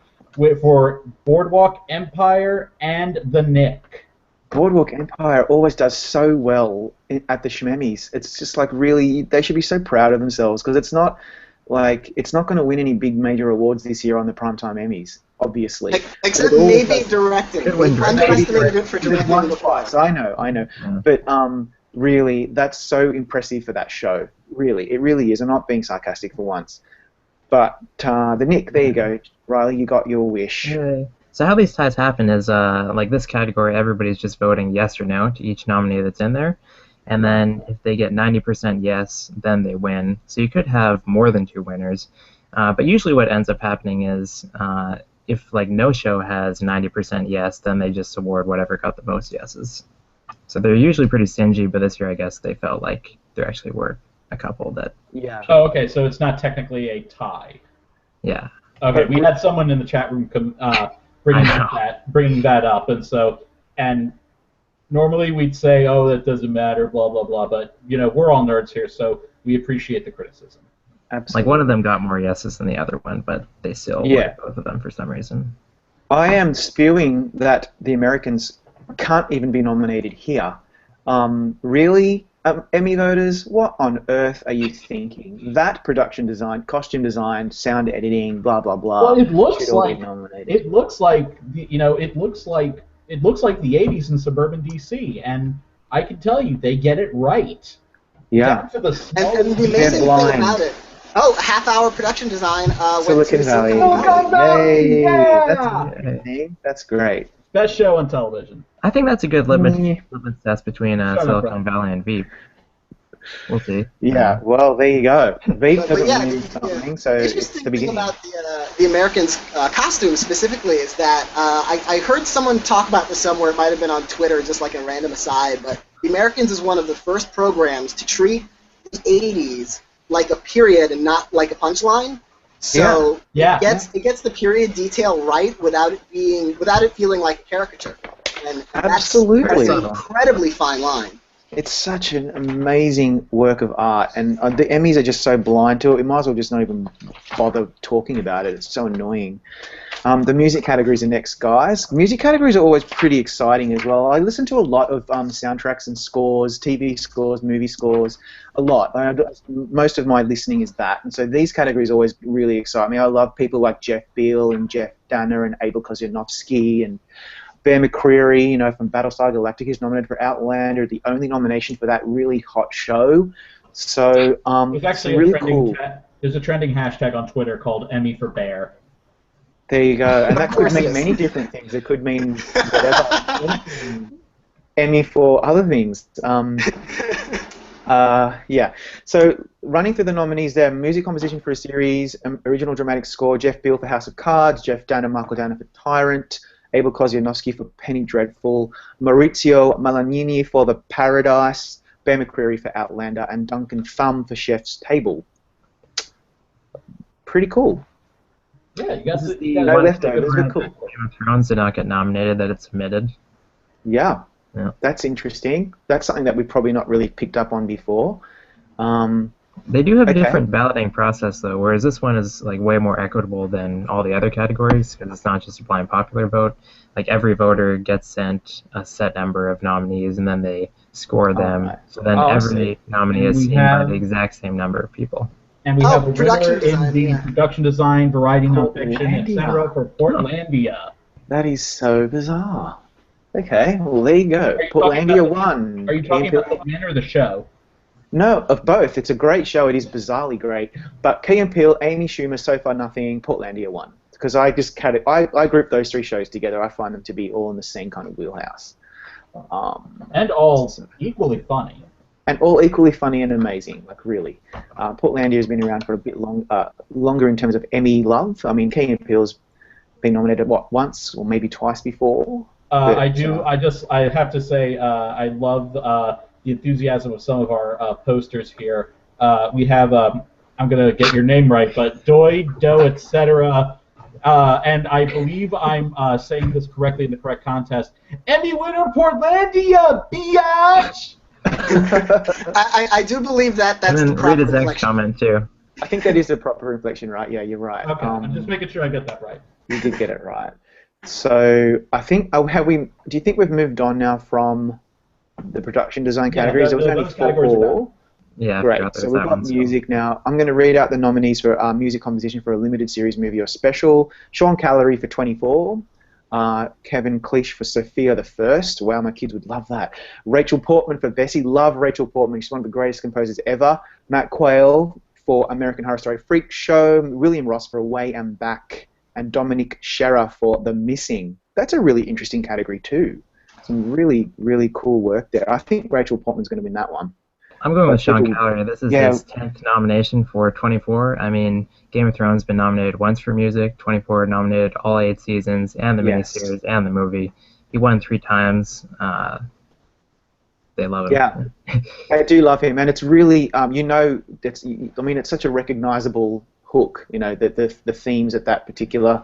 [SPEAKER 2] For Boardwalk Empire and The Nick.
[SPEAKER 3] Boardwalk Empire always does so well at the Emmys. It's just like really, they should be so proud of themselves because it's not going to win any big major awards this year on the primetime Emmys, obviously.
[SPEAKER 1] Except maybe directing.
[SPEAKER 4] Good win
[SPEAKER 1] We've
[SPEAKER 4] directing.
[SPEAKER 1] underestimated it for directing.
[SPEAKER 3] One twice. I know.
[SPEAKER 4] Yeah.
[SPEAKER 3] But really, that's so impressive for that show. Really, it really is. I'm not being sarcastic for once. But the Nick, there you go, Riley. You got your wish.
[SPEAKER 4] Yay. So how these ties happen is, this category, everybody's just voting yes or no to each nominee that's in there. And then if they get 90% yes, then they win. So you could have more than 2 winners. But usually what ends up happening is if no show has 90% yes, then they just award whatever got the most yeses. So they're usually pretty stingy, but this year I guess they felt like there actually were a couple that...
[SPEAKER 3] Yeah.
[SPEAKER 2] Oh, okay, so it's not technically a tie.
[SPEAKER 4] Yeah.
[SPEAKER 2] Okay, we had someone in the chat room bringing that up, and normally we'd say, oh, that doesn't matter, blah blah blah, but we're all nerds here, so we appreciate the criticism.
[SPEAKER 3] Absolutely.
[SPEAKER 4] One of them got more yeses than the other one, but they still awarded both of them for some reason.
[SPEAKER 3] I am spewing that the Americans can't even be nominated here. Really? Emmy voters, what on earth are you thinking? That production design, costume design, sound editing, blah blah blah.
[SPEAKER 2] Well, it looks
[SPEAKER 3] should all
[SPEAKER 2] like
[SPEAKER 3] be nominated.
[SPEAKER 2] it looks like the '80s in suburban DC, and I can tell you they get it right.
[SPEAKER 3] Yeah.
[SPEAKER 2] Down to the
[SPEAKER 1] And
[SPEAKER 2] smallest
[SPEAKER 1] the amazing thing
[SPEAKER 3] blind.
[SPEAKER 1] about it, half-hour production design went
[SPEAKER 3] Silicon
[SPEAKER 1] to
[SPEAKER 3] Valley.
[SPEAKER 2] Silicon Valley,
[SPEAKER 3] Yay.
[SPEAKER 2] yeah!
[SPEAKER 3] That's amazing. That's great.
[SPEAKER 2] Best show on television.
[SPEAKER 4] I think that's a good litmus test between
[SPEAKER 2] Shut up,
[SPEAKER 4] Silicon
[SPEAKER 2] Brian.
[SPEAKER 4] Valley and Veep. We'll see.
[SPEAKER 3] Yeah, well, there you go. Veep
[SPEAKER 1] But
[SPEAKER 3] doesn't
[SPEAKER 1] yeah,
[SPEAKER 3] mean something, so
[SPEAKER 1] the
[SPEAKER 3] it's
[SPEAKER 1] interesting
[SPEAKER 3] the
[SPEAKER 1] thing
[SPEAKER 3] beginning.
[SPEAKER 1] about the Americans' costumes specifically is that I heard someone talk about this somewhere. It might have been on Twitter, just like a random aside. But the Americans is one of the first programs to treat the '80s like a period and not like a punchline. So it gets the period detail right without it feeling like a caricature. And
[SPEAKER 3] Absolutely.
[SPEAKER 1] That's an incredibly fine line.
[SPEAKER 3] It's such an amazing work of art, and the Emmys are just so blind to it. We might as well just not even bother talking about it. It's so annoying. The music categories are next, guys. Music categories are always pretty exciting as well. I listen to a lot of soundtracks and scores, TV scores, movie scores, a lot. Most of my listening is that, and so these categories always really excite me. I love people like Jeff Beal and Jeff Danner and Abel Kozianowski and Bear McCreary, you know, from Battlestar Galactica, is nominated for Outlander, the only nomination for that really hot show. So
[SPEAKER 2] There's actually
[SPEAKER 3] really cool.
[SPEAKER 2] There's a trending hashtag on Twitter called Emmy for Bear.
[SPEAKER 3] There you go, and that could mean many different things. It could mean whatever. Emmy for other things. Yeah. So running through the nominees there: music composition for a series, original dramatic score, Jeff Beal for House of Cards, Jeff Danner, Michael Danner for Tyrant, Abel Kozianowski for Penny Dreadful, Maurizio Malagnini for The Paradise, Bear McCreary for Outlander, and Duncan Thumb for Chef's Table. Pretty cool.
[SPEAKER 2] Yeah, you got
[SPEAKER 3] no leftovers, but cool.
[SPEAKER 4] Game of Thrones did not get nominated, that it submitted.
[SPEAKER 3] Yeah,
[SPEAKER 4] Yeah.
[SPEAKER 3] That's interesting. That's something that we've probably not really picked up on before.
[SPEAKER 4] They do have a different balloting process, though, whereas this one is like way more equitable than all the other categories, because it's not just a blind popular vote. Like, every voter gets sent a set number of nominees, and then they score them.
[SPEAKER 3] Right.
[SPEAKER 4] So then every nominee is seen by the exact same number of people.
[SPEAKER 2] And we have a
[SPEAKER 1] production
[SPEAKER 2] winner
[SPEAKER 1] design,
[SPEAKER 2] in the production design, variety, nonfiction, etc. for Portlandia.
[SPEAKER 3] That is so bizarre. Okay, well, there you go. Portlandia won.
[SPEAKER 2] Are you talking about the winner or the show?
[SPEAKER 3] No, of both. It's a great show. It is bizarrely great. But Key and Peele, Amy Schumer, So Far Nothing, Portlandia won. Because I group those three shows together. I find them to be all in the same kind of wheelhouse.
[SPEAKER 2] And all equally funny.
[SPEAKER 3] And all equally funny and amazing, like really. Portlandia has been around for a bit longer in terms of Emmy love. I mean, Key and Peele's been nominated, what, once or maybe twice before?
[SPEAKER 2] I have to say, I love the enthusiasm of some of our posters here. We have, I'm going to get your name right, but Doi, Doe, etc. And I believe I'm saying this correctly in the correct contest. Emmy winner Portlandia, biatch!
[SPEAKER 1] I do believe that's
[SPEAKER 4] and then
[SPEAKER 1] the proper
[SPEAKER 4] read his
[SPEAKER 1] reflection.
[SPEAKER 4] comment, too.
[SPEAKER 3] I think that is the proper reflection, right? Yeah, you're right.
[SPEAKER 2] Okay, I'm just making sure I get that right.
[SPEAKER 3] You did get it right. So I think, do you think we've moved on now from the production design categories? There was only four.
[SPEAKER 4] Yeah,
[SPEAKER 3] great. So we've got music now. I'm going to read out the nominees for music composition for a limited series, movie, or special. Sean Callery for 24. Kevin Cleach for Sophia the First. Wow, my kids would love that. Rachel Portman for Bessie. Love Rachel Portman. She's one of the greatest composers ever. Matt Quayle for American Horror Story Freak Show. William Ross for Away and Back. And Dominic Scherer for The Missing. That's a really interesting category too. Some really, really cool work there. I think Rachel Portman's going to win that one.
[SPEAKER 4] I'm going with Sean Callery. This is his 10th nomination for 24. I mean, Game of Thrones has been nominated once for music, 24 nominated all 8 seasons, and the miniseries, and the movie. He won 3 times. They love him. Yeah,
[SPEAKER 3] I do love him, and it's really, it's such a recognizable hook, the themes that particular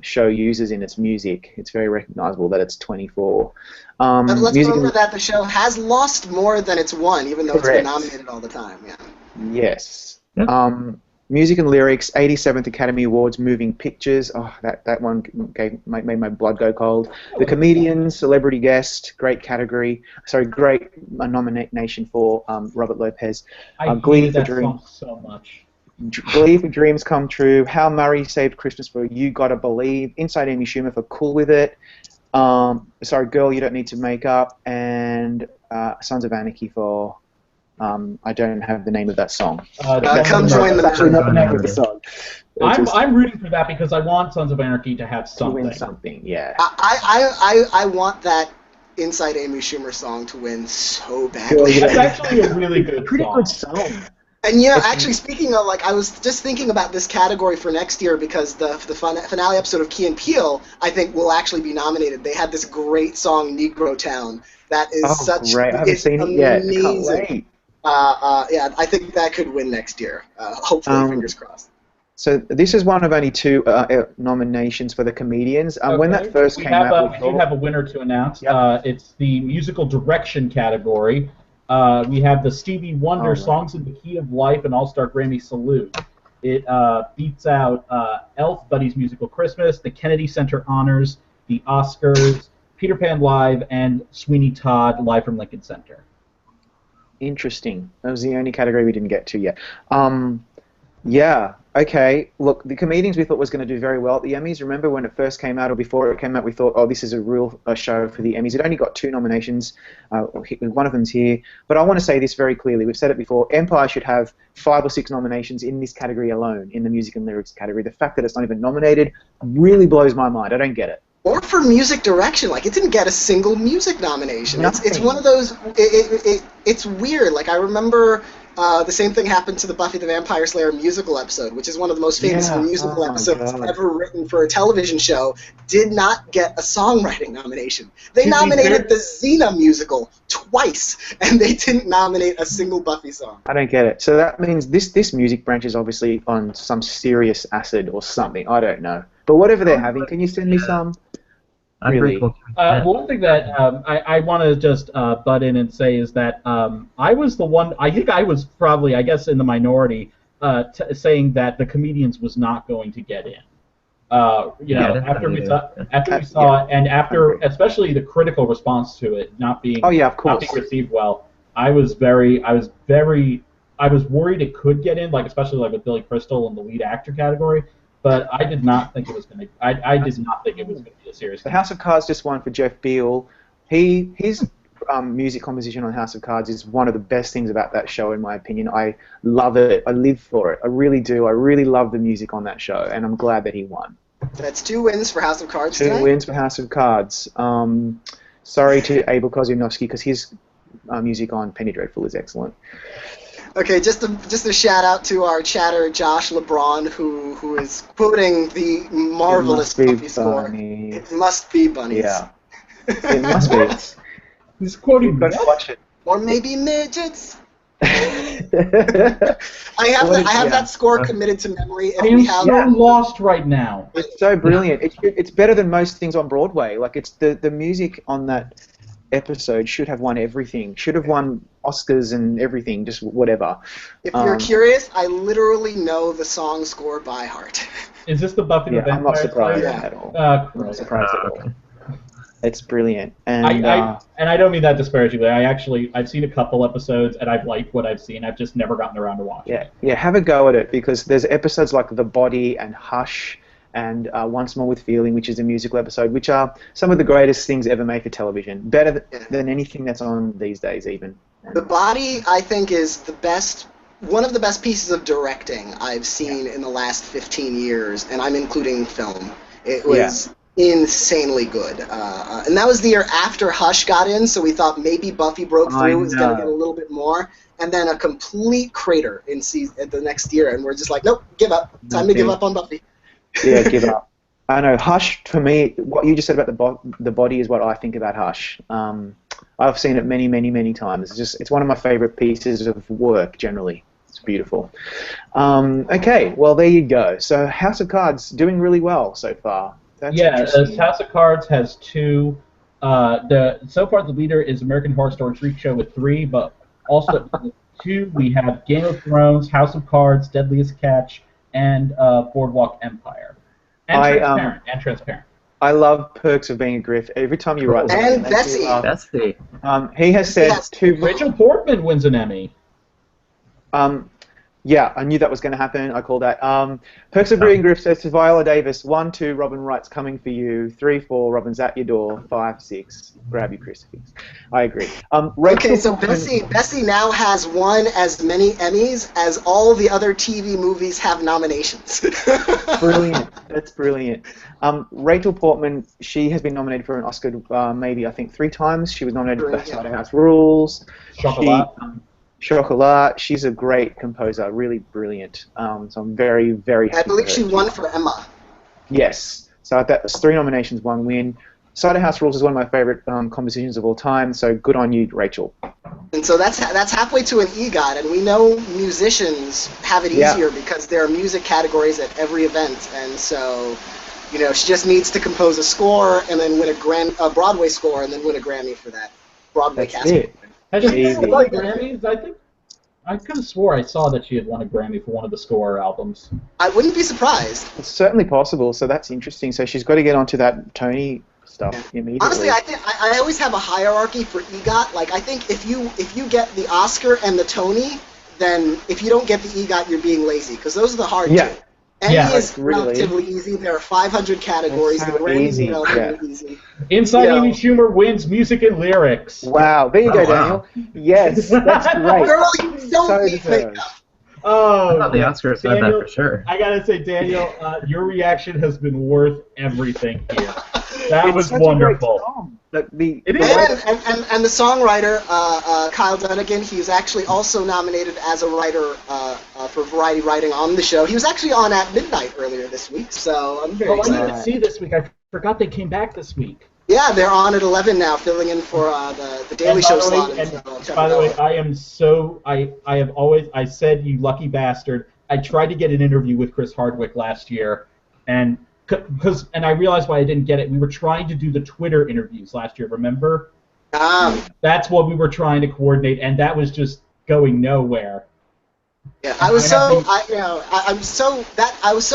[SPEAKER 3] show uses in its music. It's very recognizable that it's 24.
[SPEAKER 1] But let's remember that the show has lost more than it's won, even though it's been nominated all the time. Yeah.
[SPEAKER 3] Yes. Yep. Music and lyrics, 87th Academy Awards, Moving Pictures. Oh, that one made my blood go cold. The Comedian, Celebrity Guest, great category. Sorry, great nomination for Robert Lopez.
[SPEAKER 2] I
[SPEAKER 3] Glee
[SPEAKER 2] hate that song so much.
[SPEAKER 3] Glee for Dreams Come True, How Murray Saved Christmas for You Gotta Believe, Inside Amy Schumer for Cool With It, sorry, Girl You Don't Need to Make Up, and Sons of Anarchy for, I don't have the name of that song.
[SPEAKER 1] Come Join the
[SPEAKER 3] Actually not the name of the song.
[SPEAKER 2] I'm rooting for that because I want Sons of Anarchy to have something.
[SPEAKER 3] To win something, yeah.
[SPEAKER 1] I want that Inside Amy Schumer song to win so badly.
[SPEAKER 2] That's actually a really good
[SPEAKER 3] Pretty good song.
[SPEAKER 1] And actually, speaking of, I was just thinking about this category for next year because the finale episode of Key and Peele, I think, will actually be nominated. They had this great song, Negro Town, that is
[SPEAKER 3] great. I haven't seen it yet. I can't wait.
[SPEAKER 1] I think that could win next year. Hopefully, fingers crossed.
[SPEAKER 3] So this is one of only two nominations for the comedians. When that first came out,
[SPEAKER 2] we do have a winner to announce.
[SPEAKER 3] Yep.
[SPEAKER 2] It's the musical direction category. We have the Stevie Wonder
[SPEAKER 3] right.
[SPEAKER 2] Songs in the Key of Life and All-Star Grammy Salute. It beats out Elf, Buddy's Musical Christmas, the Kennedy Center Honors, the Oscars, Peter Pan Live, and Sweeney Todd Live from Lincoln Center.
[SPEAKER 3] Interesting. That was the only category we didn't get to yet. Yeah, okay. Look, the comedians we thought was going to do very well at the Emmys. Remember when it first came out, or before it came out, we thought, oh, this is a real show for the Emmys. It only got 2 nominations. One of them's here. But I want to say this very clearly. We've said it before. Empire should have 5 or 6 nominations in this category alone, in the music and lyrics category. The fact that it's not even nominated really blows my mind. I don't get it.
[SPEAKER 1] Or for music direction, like it didn't get a single music nomination. It's one of those. It's weird. Like I remember the same thing happened to the Buffy the Vampire Slayer musical episode, which is one of the most famous musical episodes ever written for a television show. Did not get a songwriting nomination. They nominated the Xena musical twice, and they didn't nominate a single Buffy song.
[SPEAKER 3] I don't get it. So that means this music branch is obviously on some serious acid or something. I don't know. But whatever they're having, can you send me some? Really?
[SPEAKER 2] One thing that I want to just butt in and say is that I was the one, I think I was probably, I guess, in the minority saying that the comedians was not going to get in. After we saw it, and after especially the critical response to it not being received well, I was worried it could get in, like especially like with Billy Crystal in the lead actor category. But I did not think it was going to. I did not think it was going to be a serious.
[SPEAKER 3] The House of Cards just won for Jeff Beal. His music composition on House of Cards is one of the best things about that show, in my opinion. I love it. I live for it. I really do. I really love the music on that show, and I'm glad that he won.
[SPEAKER 1] That's 2 wins for House of Cards tonight.
[SPEAKER 3] 2 wins for House of Cards. Sorry to Abel Koziemowski because his music on Penny Dreadful is excellent.
[SPEAKER 1] Okay, just a shout out to our chatter, Josh LeBron, who is quoting the marvelous Buffy score. It must be bunnies.
[SPEAKER 3] Yeah, it must be.
[SPEAKER 2] He's quoting.
[SPEAKER 3] Watch it.
[SPEAKER 1] Or maybe midgets. I have that score committed to memory.
[SPEAKER 2] I am so lost right now.
[SPEAKER 3] It's so brilliant. It's better than most things on Broadway. Like it's the music on that episode should have won everything. Should have won Oscars and everything. Just whatever.
[SPEAKER 1] If you're curious, I literally know the song score by heart.
[SPEAKER 2] Is this the Buffy the Vampire Slayer?
[SPEAKER 3] I'm not surprised at all. I'm not surprised at all. It's brilliant. And
[SPEAKER 2] I don't mean that disparagingly. I've seen a couple episodes and I've liked what I've seen. I've just never gotten around to watching it.
[SPEAKER 3] Yeah, have a go at it because there's episodes like The Body and Hush and Once More with Feeling, which is a musical episode, which are some of the greatest things ever made for television. Better than anything that's on these days, even.
[SPEAKER 1] The Body, I think, is one of the best pieces of directing I've seen in the last 15 years, and I'm including film. It was insanely good. And that was the year after Hush got in, so we thought maybe Buffy broke through, was going to get a little bit more, and then a complete crater at the next year, and we're just like, nope, give up. Time to give up on Buffy.
[SPEAKER 3] Yeah, give up. I know. Hush, for me, what you just said about the body is what I think about Hush. I've seen it many, many, many times. It's one of my favorite pieces of work, generally. It's beautiful. Okay, well, there you go. So House of Cards doing really well so far.
[SPEAKER 2] House of Cards has 2. So far, the leader is American Horror Story Freak Show with 3, but also 2, we have Game of Thrones, House of Cards, Deadliest Catch, and Boardwalk Empire. And Transparent.
[SPEAKER 3] I love Perks of Being a Griff. Every time you write
[SPEAKER 1] something. And Bessie.
[SPEAKER 3] He has said 2...
[SPEAKER 2] Rachel Portman wins an Emmy.
[SPEAKER 3] Yeah, I knew that was going to happen. I called that. Perks of Being a Griff says to Viola Davis, 1, 2, Robin Wright's coming for you. 3, 4, Robin's at your door. 5, 6, grab your crucifix. I agree.
[SPEAKER 1] Okay, so Bessie now has won as many Emmys as all the other TV movies have nominations.
[SPEAKER 3] Brilliant. That's brilliant. Rachel Portman, she has been nominated for an Oscar maybe, I think, 3 times. She was nominated for Best House Rules. Chocolat. She's a great composer, really brilliant. So I'm very, very happy.
[SPEAKER 1] I believe she won for Emma.
[SPEAKER 3] Yes. So that's 3 nominations, 1 win. Cider House Rules is one of my favorite compositions of all time, so good on you, Rachel.
[SPEAKER 1] And so that's halfway to an EGOT, and we know musicians have it easier because there are music categories at every event, and so, you know, she just needs to compose a score and then win a Broadway score and then win a Grammy for that Broadway casting.
[SPEAKER 2] Has she won Grammys? I could have swore I saw that she had won a Grammy for one of the score albums.
[SPEAKER 1] I wouldn't be surprised.
[SPEAKER 3] It's certainly possible, so that's interesting. So she's got to get onto that Tony stuff immediately.
[SPEAKER 1] Honestly, I think I always have a hierarchy for EGOT. Like, I think if you get the Oscar and the Tony, then if you don't get the EGOT, you're being lazy, because those are the hard two. Emmy is relatively easy. There are 500 categories.
[SPEAKER 3] So
[SPEAKER 1] the Grammys
[SPEAKER 3] easy.
[SPEAKER 1] are relatively easy.
[SPEAKER 2] Inside Amy Schumer wins music and lyrics.
[SPEAKER 3] Wow, there you go, Daniel. Yes, that's great.
[SPEAKER 1] Girl, you don't need makeup.
[SPEAKER 2] Oh,
[SPEAKER 4] I thought the Oscars said that for sure.
[SPEAKER 2] I gotta say, Daniel, your reaction has been worth everything here. That was wonderful.
[SPEAKER 1] And the songwriter, Kyle Dunnigan, he's actually also nominated as a writer for variety writing on the show. He was actually on at midnight earlier this week, so I'm very excited.
[SPEAKER 2] I didn't see this week. I forgot they came back this week.
[SPEAKER 1] Yeah, they're on at 11 now, filling in for the Daily Show slot.
[SPEAKER 2] By the way, I am so I have always said, you lucky bastard. I tried to get an interview with Chris Hardwick last year, and I realized why I didn't get it. We were trying to do the Twitter interviews last year. Remember? That's what we were trying to coordinate, and that was just going nowhere.
[SPEAKER 1] Yeah, I was so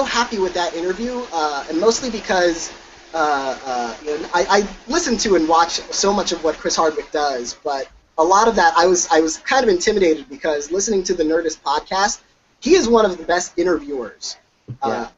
[SPEAKER 1] happy with that interview, and mostly because. I listen to and watch so much of what Chris Hardwick does, but a lot of that I was kind of intimidated because listening to the Nerdist podcast, he is one of the best interviewers I've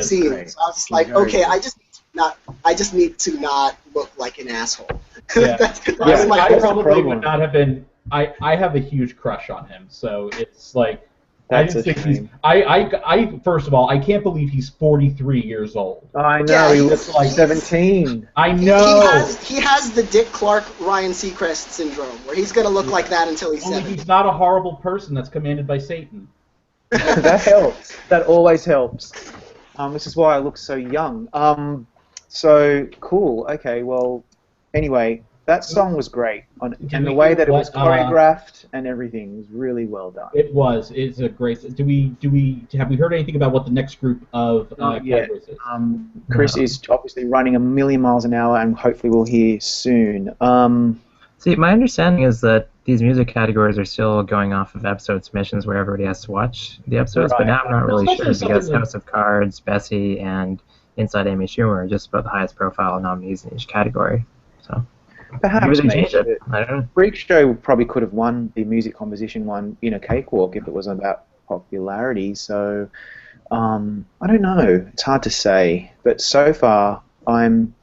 [SPEAKER 1] seen. Great. So I was just like, okay, I just need to not look like an asshole.
[SPEAKER 2] Yeah. I probably would not have been. I have a huge crush on him, so it's like.
[SPEAKER 3] That's
[SPEAKER 2] I didn't think I first of all, I can't believe he's 43 years old.
[SPEAKER 3] I know, he looks like 17.
[SPEAKER 2] I know.
[SPEAKER 1] He has the Dick Clark, Ryan Seacrest syndrome, where he's going to look like that until he's 70.
[SPEAKER 2] He's not a horrible person that's commanded by Satan.
[SPEAKER 3] That helps. That always helps. This is why I look so young. So, cool. Okay, well, anyway, that song was great, and the way that it was choreographed and everything was really well done.
[SPEAKER 2] It was. It's a great. Have we heard anything about what the next group of categories is?
[SPEAKER 3] Chris is obviously running a million miles an hour, and hopefully we'll hear soon.
[SPEAKER 4] See, my understanding is that these music categories are still going off of episode submissions where everybody has to watch the episodes, but now I'm not really sure because House of Cards, Bessie, and Inside Amy Schumer are just about the highest profile nominees in each category. So.
[SPEAKER 3] Perhaps
[SPEAKER 4] maybe it. I don't know.
[SPEAKER 3] Freak Show probably could have won the music composition one in a cakewalk if it was about popularity. So I don't know. It's hard to say. But so far, I'm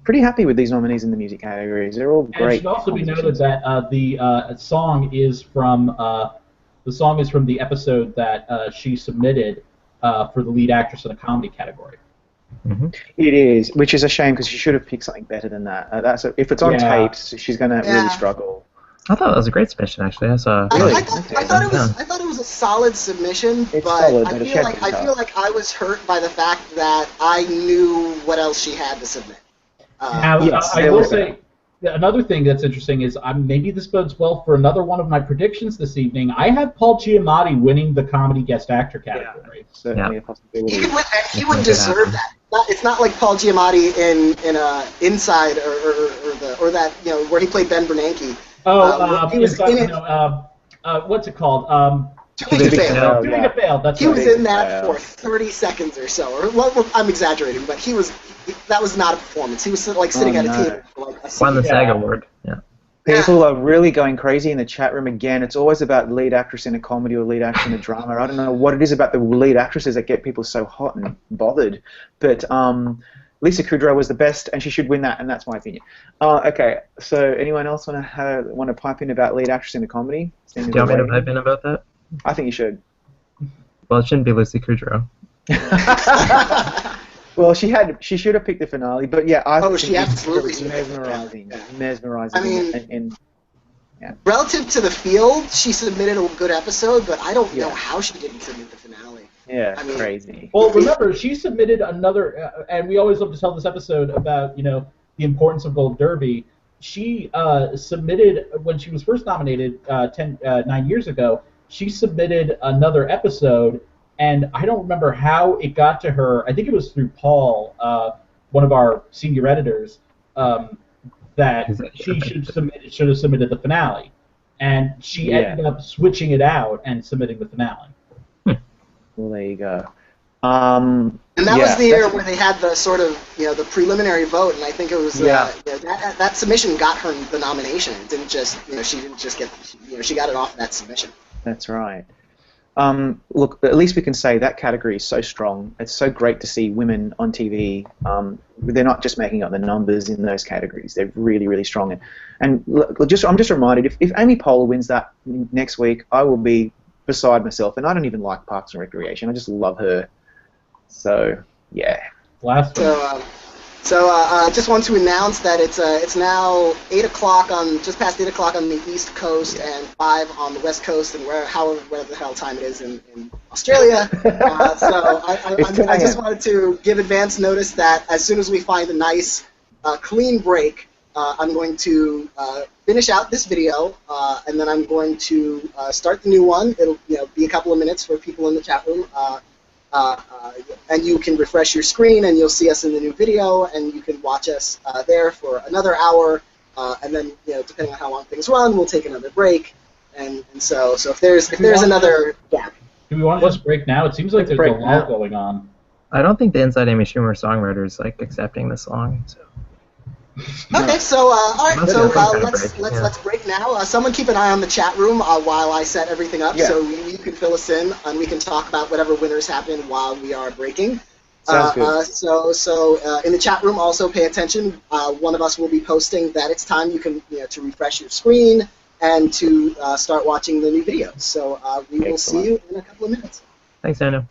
[SPEAKER 3] pretty happy with these nominees in the music categories. They're all great.
[SPEAKER 2] And it should also be noted that the song is from the episode that she submitted for the lead actress in a comedy category.
[SPEAKER 4] Mm-hmm.
[SPEAKER 3] It is, which is a shame because she should have picked something better than that. If it's on tape, she's going to really struggle.
[SPEAKER 4] I thought that was a great submission, actually. I thought
[SPEAKER 1] it was a solid submission, but I feel like I was hurt by the fact that I knew what else she had to submit.
[SPEAKER 2] I will say another thing that's interesting is maybe this bodes well for another one of my predictions this evening. I have Paul Giamatti winning the comedy guest actor category.
[SPEAKER 3] Certainly a possibility.
[SPEAKER 1] He would deserve that. It's not like Paul Giamatti in Inside or that where he played Ben Bernanke.
[SPEAKER 2] What's it called?
[SPEAKER 1] Too Big to Fail.
[SPEAKER 2] Too Big to Fail. That's
[SPEAKER 1] he was in that for 30 seconds or so. Or I'm exaggerating, but that was not a performance. He was sitting at a table for
[SPEAKER 4] won the SAG award. Yeah.
[SPEAKER 3] People are really going crazy in the chat room again. It's always about lead actress in a comedy or lead actress in a drama. I don't know what it is about the lead actresses that get people so hot and bothered. But Lisa Kudrow was the best, and she should win that, and that's my opinion. Okay, so anyone else want to pipe in about lead actress in a comedy?
[SPEAKER 4] Do you want me to pipe in about that?
[SPEAKER 3] I think you should.
[SPEAKER 4] Well, it shouldn't be Lucy Kudrow.
[SPEAKER 3] Well, she should have picked the finale, but yeah, I think
[SPEAKER 1] she absolutely
[SPEAKER 3] should have. Mesmerizing.
[SPEAKER 1] I mean, relative to the field, she submitted a good episode, but I don't know how she didn't submit the finale.
[SPEAKER 3] Yeah, crazy.
[SPEAKER 2] Well, remember, she submitted another, and we always love to tell this episode about the importance of Gold Derby. she submitted when she was first nominated 9 years ago. She submitted another episode, and I don't remember how it got to her. I think it was through Paul, one of our senior editors, that she should have submitted the finale, and she ended up switching it out and submitting the finale.
[SPEAKER 3] Well, there you go.
[SPEAKER 1] And that was the year where they had the sort of, the preliminary vote, and I think it was that submission got her the nomination. It didn't just, she didn't just get, she got it off that submission.
[SPEAKER 3] That's right. Look, at least we can say that category is so strong. It's so great to see women on TV. They're not just making up the numbers in those categories. They're really, really strong. And look, I'm just reminded, if Amy Poehler wins that next week, I will be beside myself. And I don't even like Parks and Recreation. I just love her. So, yeah.
[SPEAKER 2] Last one.
[SPEAKER 1] So just want to announce that it's now 8 o'clock just past 8 o'clock on the East Coast and 5 on the West Coast and whatever the hell time it is in Australia. So I just wanted to give advance notice that as soon as we find a nice clean break, I'm going to finish out this video and then I'm going to start the new one. It'll be a couple of minutes for people in the chat room. And you can refresh your screen and you'll see us in the new video, and you can watch us there for another hour, and then depending on how long things run, we'll take another break, and so if there's another gap.
[SPEAKER 2] Do we want to just break now? It seems like there's a lot going on.
[SPEAKER 4] I don't think the Inside Amy Schumer songwriters like accepting the song. So.
[SPEAKER 1] Okay, so all right, so let's break now. Someone keep an eye on the chat room while I set everything up, so you can fill us in and we can talk about whatever winners happen while we are breaking.
[SPEAKER 3] Sounds good.
[SPEAKER 1] So in the chat room, also pay attention. One of us will be posting that it's time to refresh your screen and to start watching the new videos. So we will see you in a couple of minutes.
[SPEAKER 4] Thanks, Daniel.